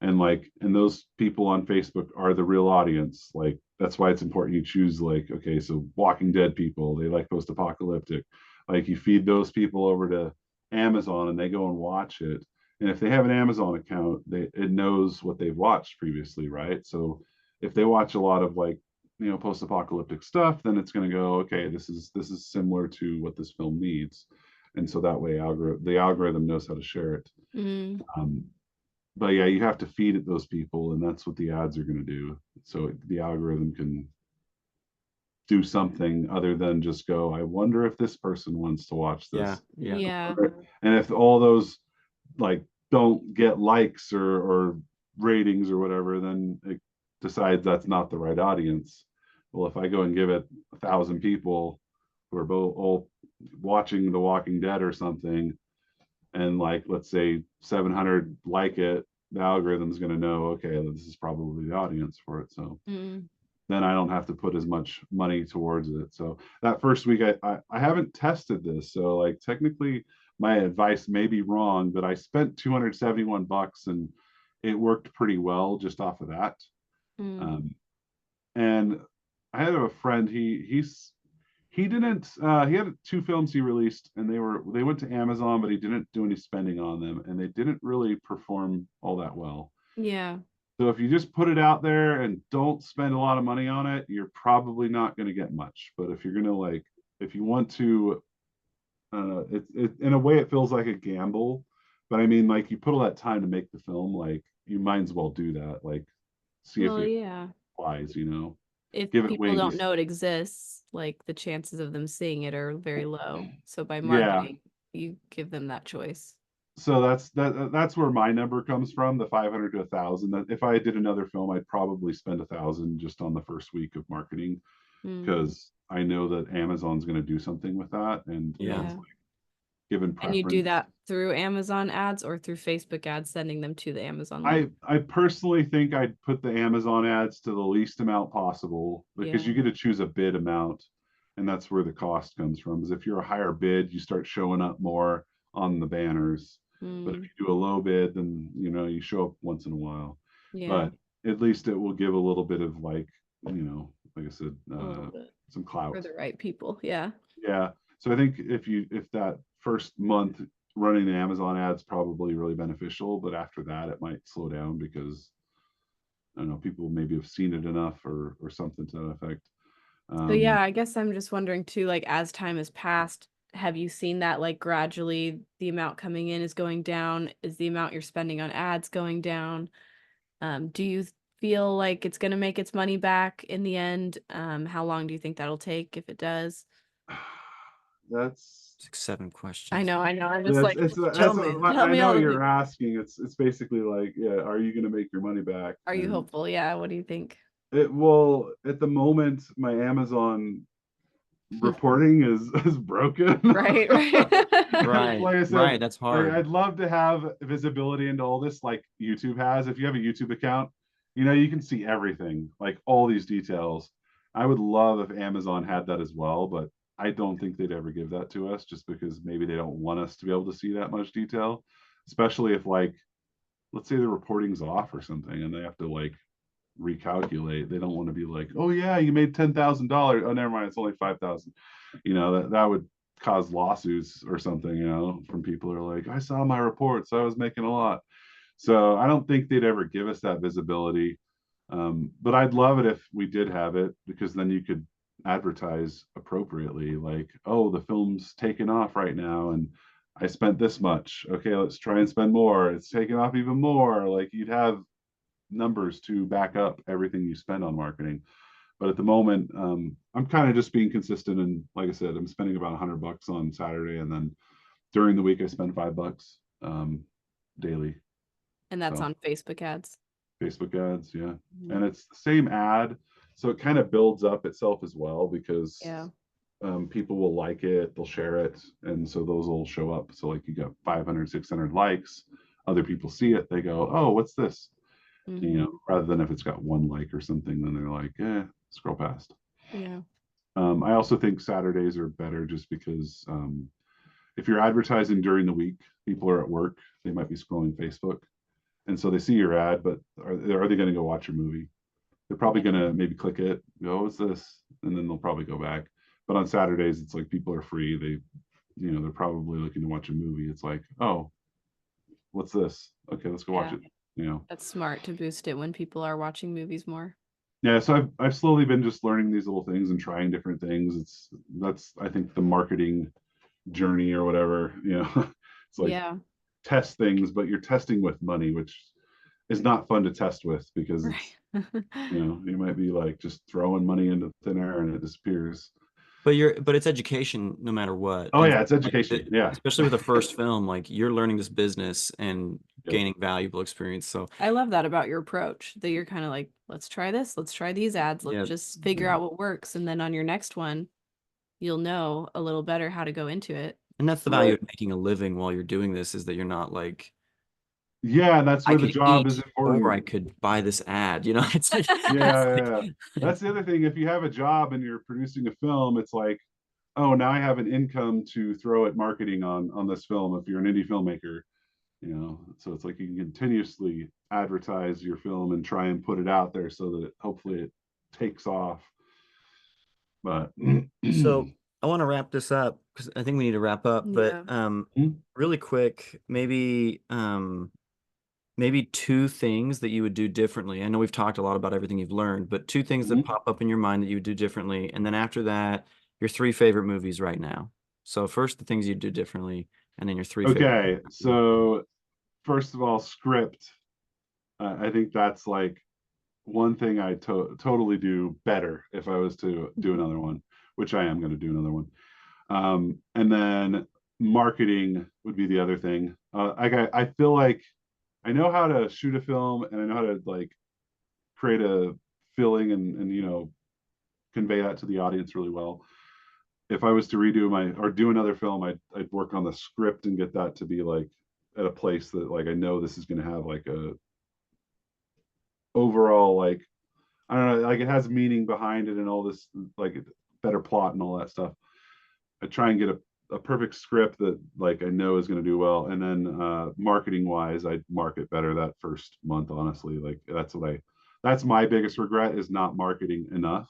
and those people on Facebook are the real audience. Like that's why it's important you choose like, okay, so Walking Dead people, they like post-apocalyptic. Like you feed those people over to Amazon and they go and watch it. And if they have an Amazon account, it knows what they've watched previously, right? So if they watch a lot of like, post-apocalyptic stuff, then it's going to go, okay, this is similar to what this film needs. And so that way the algorithm knows how to share it. mm, Um, but yeah, you have to feed it those people, and that's what the ads are going to do. So the algorithm can do something other than just go, I wonder if this person wants to watch Yeah. this. Yeah. yeah. And if all those like don't get likes or ratings or whatever, then it decides that's not the right audience. Well, if I go and give it 1,000 people who are both all watching The Walking Dead or something, and like let's say 700 like it, the algorithm's going to know, okay, this is probably the audience for it. So Mm, then I don't have to put as much money towards it. So that first week, I haven't tested this, so like technically my advice may be wrong, but I spent $271 and it worked pretty well just off of that. mm, Um, and I had a friend. He didn't. He had two films he released, and they went to Amazon, but he didn't do any spending on them, and they didn't really perform all that well. yeah. So if you just put it out there and don't spend a lot of money on it, you're probably not going to get much. But if you're gonna if you want to, it in a way it feels like a gamble But I mean, like, you put all that time to make the film, like, you might as well do that. Like, see if Well, it yeah. applies, you know, If give it people don't wings. know it exists, like the chances of them seeing it are very low. So by Yeah. marketing, you give them that choice. So that's where my number comes from, the 500 to 1,000. That if I did another film, I'd probably spend 1,000 just on the first week of marketing, Mm, because I know that Amazon's going to do something with that, and Yeah. it's yeah. given And you do preference. that through Amazon ads or through Facebook ads, sending them to the Amazon link. I personally think I'd put the Amazon ads to the least amount possible, because Yeah. you get to choose a bid amount, and that's where the cost comes from. Because if you're a higher bid, you start showing up more on the banners. But if Mm, you do a low bid, then you show up once in a while. yeah. But at least it will give a little bit of, like, like I said, A little bit some for clout. the right people. Yeah. Yeah. So I think if that first month running the Amazon ads probably really beneficial, but after that it might slow down because I don't know, people maybe have seen it enough, or something to that effect. So yeah, Um, I guess I'm just wondering too, like as time has passed, have you seen that like gradually the amount coming in is going down? Is the amount you're spending on ads going down? Do you feel like it's gonna make its money back in the end? How long do you think that'll take if it does? that's 6, 7 I questions. know, I know. I'm just that's like, it's tell that's me, tell I me know all what the you're things. asking. It's basically like, yeah, are you going to make your money back? Are you And hopeful? Yeah, what do you think? it will. At the moment, my Amazon reporting is broken. Right, right. Right, Like I said, right. That's like, hard. I'd love to have visibility into all this, like YouTube has. If you have a YouTube account, you can see everything, like all these details. I would love if Amazon had that as well, but I don't think they'd ever give that to us, just because maybe they don't want us to be able to see that much detail, especially if, like, let's say the reporting's off or something and they have to, like, recalculate. They don't want to be like, oh yeah, you made $10,000. Oh, never mind, it's only 5,000. That would cause lawsuits or something, from people who are like, I saw my reports, I was making a lot. So I don't think they'd ever give us that visibility. But I'd love it if we did have it, because then you could advertise appropriately, like, oh, the film's taking off right now and I spent this much. Okay, let's try and spend more. It's taking off even more. Like, you'd have numbers to back up everything you spend on marketing. But at the moment, I'm kind of just being consistent. And like I said, I'm spending about $100 on Saturday, and then during the week I spend $5 daily. And that's So on Facebook ads. Facebook ads, yeah, Mhm. and it's the same ad, so it kind of builds up itself as well, because Yeah. people will like it, they'll share it, and so those will show up. So like, you got 500, 600 likes, other people see it, they go, oh, what's this? Hmm. Rather than if it's got one like or something, then they're like, scroll past. Yeah. I also think Saturdays are better, just because if you're advertising during the week, people are at work, they might be scrolling Facebook, and so they see your ad, but are they going to go watch your movie? They're probably going to maybe click it, go, what's this? And then they'll probably go back. But on Saturdays, it's like people are free. They're probably looking to watch a movie. It's like, oh, what's this? Okay, let's go watch Yeah. it. That's smart to boost it when people are watching movies more. Yeah, so I've slowly been just learning these little things and trying different things. That's, I think, the marketing journey or whatever. It's like, Yeah. test things, but you're testing with money, which is not fun to test with, because Right. it's, you might be like just throwing money into thin air and it disappears. But it's education no matter what. Oh And yeah, it's like education. Yeah. especially with a first film, like you're learning this business and Yep. gaining valuable experience. So I love that about your approach, that you're kind of like, let's try this, let's try these ads, let's yeah, just figure Yeah. out what works. And then on your next one, you'll know a little better how to go into it. and that's the value Right. of making a living while you're doing this, is that you're not like, Yeah, that's I where the could job is eat or I important. could buy this ad, it's like Yeah, it's yeah, like yeah. That's the other thing. If you have a job and you're producing a film, it's like, oh, now I have an income to throw at marketing on this film. If you're an indie filmmaker, so it's like you can continuously advertise your film and try and put it out there so that hopefully it takes off. But So I want to wrap this up because I think we need to wrap up, but Yeah. really quick, maybe two things that you would do differently. I know we've talked a lot about everything you've learned, but two things that pop up in your mind that you would do differently. And then after that, your three favorite movies right now. So first the things you do differently, and then your three favorite. okay, so first of all, script. I think that's like one thing I totally do better if I was to do another one, which I am going to do another one. And then marketing would be the other thing. I feel like I know how to shoot a film, and I know how to like create a feeling and you know, convey that to the audience really well. If I was to redo my or do another film, I'd work on the script and get that to be like at a place that like I know this is going to have like a overall like I don't know, like it has meaning behind it and all this like better plot and all that stuff. I try and get a perfect script that like I know is going to do well, and then marketing wise, I market better that first month. Honestly, like that's my biggest regret is not marketing enough.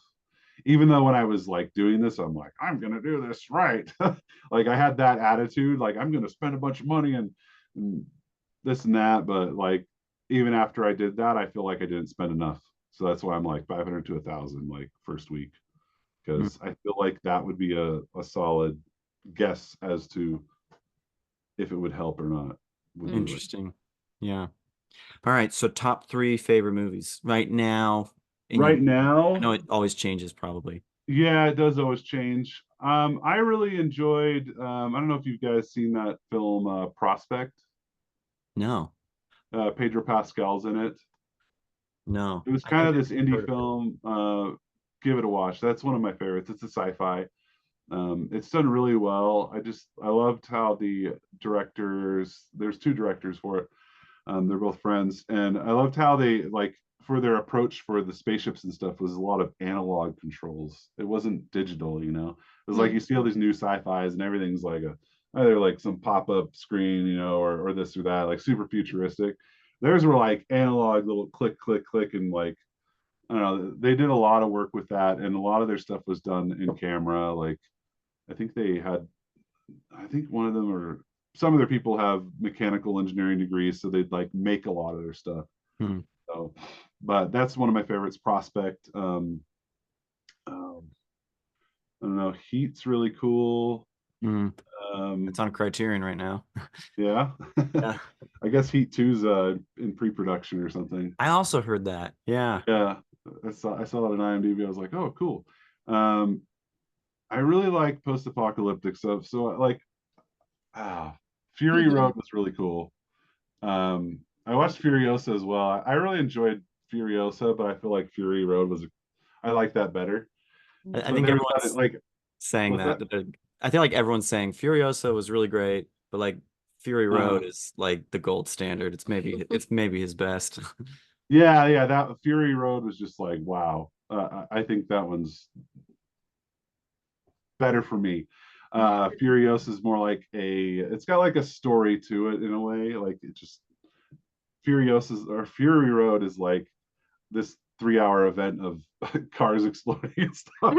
Even though when I was like doing this, I'm like, I'm gonna do this right. Like I had that attitude, like I'm gonna spend a bunch of money and this and that, but like even after I did that, I feel like I didn't spend enough. So that's why I'm like 500 to 1,000 like first week, because I feel like that would be a solid guess as to if it would help or not. Interesting. Yeah. All right. So top 3 favorite movies right now. Right I now, know it always changes probably. yeah, it does always change. I really enjoyed. I don't know if you guys seen that film Prospect. No, Pedro Pascal's in it. no. It was I kind think of this I've indie heard of it. film. Give it a watch. That's one of my favorites. It's a sci-fi. It's done really well. I loved how the directors. There's 2 directors for it. They're both friends, and I loved how they like for their approach for the spaceships and stuff was a lot of analog controls. It wasn't digital, you know. It was like you see all these new sci-fis and everything's like a either like some pop-up screen, you know, or this or that, like super futuristic. Theirs were like analog little click, click, click, and like I don't know. They did a lot of work with that, and a lot of their stuff was done in camera. Like I think they had I think one of them or some of their people have mechanical engineering degrees, so they'd like make a lot of their stuff. Hmm. So, but that's one of my favorites. Prospect. I don't know. Heat's really cool. Mm. Um, It's on Criterion right now. yeah. Yeah. I guess Heat 2's in pre-production or something. I also heard that. Yeah. Yeah. I saw that on IMDb. I was like, oh, cool. Um, I really like post-apocalyptic stuff. So like, Fury Road was really cool. I watched Furiosa as well. I really enjoyed Furiosa, but I feel like Fury Road I like that better. I But think there was that everyone's like saying what's that. that? I feel like everyone's saying Furiosa was really great, but like Fury Uh, Road is like the gold standard. It's maybe his best. yeah, that Fury Road was just like wow. I think that one's better for me. Furiosa is more like it's got like a story to it in a way. Like it just Furiosa or Fury Road is like this 3-hour event of cars exploding and stuff,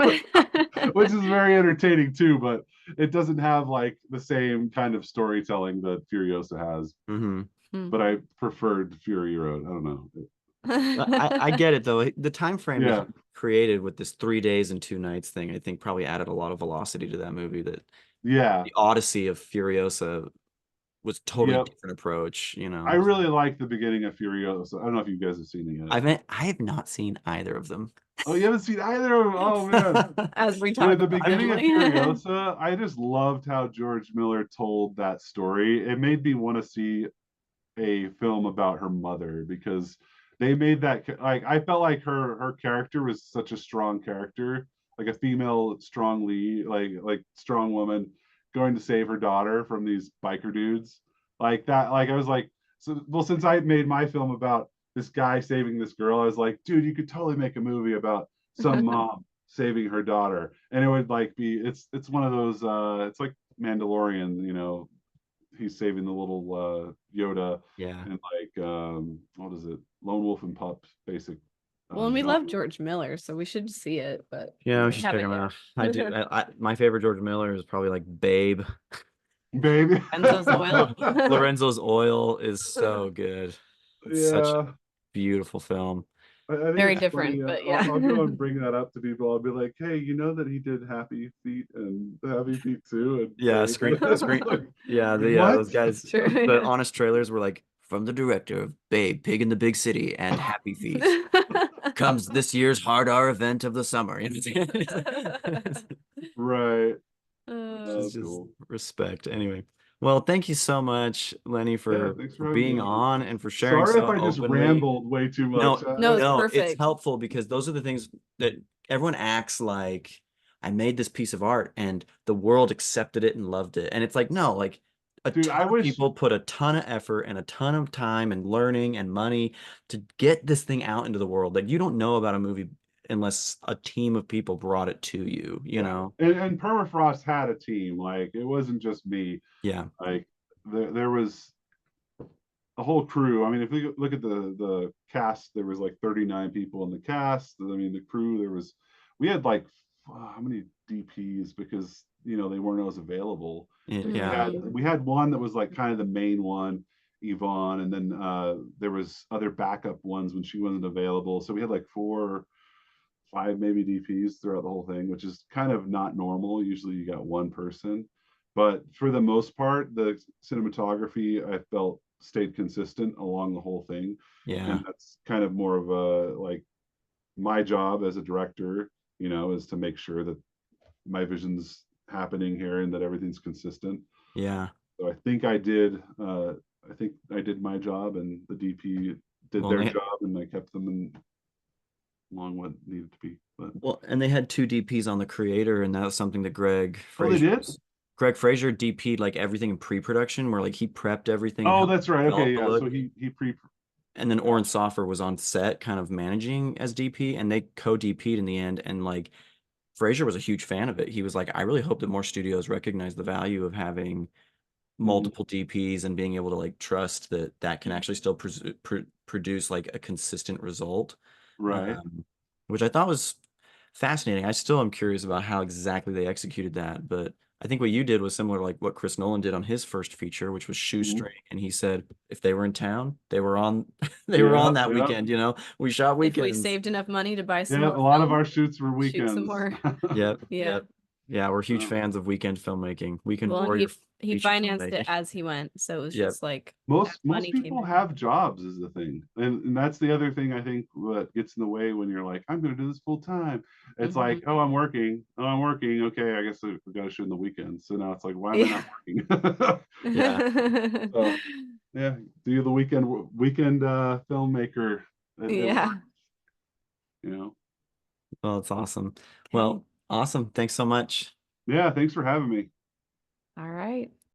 which is very entertaining too, but it doesn't have like the same kind of storytelling that Furiosa has. Hmm. But I preferred Fury Road. I don't know. I get it though. The time frame that Yeah, he created with this 3 days and 2 nights thing, I think probably added a lot of velocity to that movie. That yeah, the Odyssey of Furiosa was totally yep. different approach, you I know. really like the beginning of Furiosa. I don't know if you guys have seen it yet. I have not seen either of them. Oh, you haven't seen either of them? Oh man. As we But at talked the about beginning of Emily. Furiosa, I just loved how George Miller told that story. It made me want to see a film about her mother because they made that like I felt like her character was such a strong character, like a female strong lead, like strong woman going to save her daughter from these biker dudes. Like that, like I was like, so well, since I made my film about this guy saving this girl, I was like, dude, you could totally make a movie about some mom saving her daughter. And it would like be it's one of those it's like Mandalorian, you know, he's saving the little Yoda Yeah. and like what is it? Lone Wolf and Pup basic Well, and we love genre. George Miller, so we should see it, but Yeah, we we should check haven't him yet. out. I do. My favorite George Miller is probably like Babe. Baby. Enzo's Oil. Lorenzo's Oil is so good. It's such a Yeah. beautiful film. I think Very it's funny. different, but I'll yeah. go and bring that up to people. I'll be like, "Hey, you know that he did Happy Feet and Happy Feet too?" And Yeah, Babe. screen. Yeah, Like, what? those guys. Sure. The honest trailers were like from the director of Babe, Pig in the Big City, and Happy Feet comes this year's hard R event of the summer. You know, it's Right. just Cool. respect. Anyway, well, thank you so much, Lenny, Yeah, for thanks for having me being on. on and for sharing Sorry if so I just openly. rambled way too No, much. No, it's no, it's perfect. helpful because those are the things that everyone acts like I made this piece of art and the world accepted it and loved it. And it's like, no, like a Dude, ton I of wish people put a ton of effort and a ton of time and learning and money to get this thing out into the world. Like you don't know about a movie unless a team of people brought it to you, you know? and Permafrost had a team. Like it wasn't just me. Yeah. Like there was a whole crew. I mean, if we look at the cast, there was like 39 people in the cast. I mean, the crew, we had like how many DPs because you know they weren't always available. Yeah. We had one that was like kind of the main one, Yvonne, and then there was other backup ones when she wasn't available. So we had like 4, 5 maybe DPs throughout the whole thing, which is kind of not normal. Usually you got one person. But for the most part, the cinematography I felt stayed consistent along the whole thing. Yeah. And that's kind of more of a like my job as a director, you know, is to make sure that my vision's happening here and that everything's consistent. Yeah. So I think I did my job and the DP did Well, their job and I kept them in along what needed to be. But well, and they had 2 DPs on the creator, and that was something that Greg oh, they Fraser did? Greg Fraser DP'd like everything in pre-production, where like he prepped everything and Oh, helped that's right. Okay, develop the yeah. look. So he pre And then Oren Soffer was on set, kind of managing as DP, and they co-DP'd in the end. And like Fraser was a huge fan of it. He was like, I really hope that more studios recognize the value of having multiple DPs and being able to like trust that that can actually still produce like a consistent result. right. Which I thought was fascinating. I still am curious about how exactly they executed that, but I think what you did was similar to like what Chris Nolan did on his first feature, which was Mhm. Shoestring. And he said if they were in town, they were on they were Yeah, on that yeah, weekend, you know. We shot If we weekends. saved enough money to buy some yeah. more A lot of film, our shoots were shoot some weekends. more. Yep. Yeah. Yep. Yeah, we're huge Yeah. fans of weekend filmmaking. Weekend Well, and warrior he feature financed it filmmaking. as he went, so it was Yep. just like as Most money came people in. have jobs is the thing, and that's the other thing I think what gets in the way when you're like, I'm going to do this full time. It's like, oh, I'm working. Oh, I'm working. Okay, I guess we got to shoot in the weekends. So now it's like, why am I not working? Yeah. So yeah, do the weekend filmmaker. It Yeah. works, you know. Well, it's awesome. Okay. Well, awesome. Thanks so much. Yeah, thanks for having me. All right.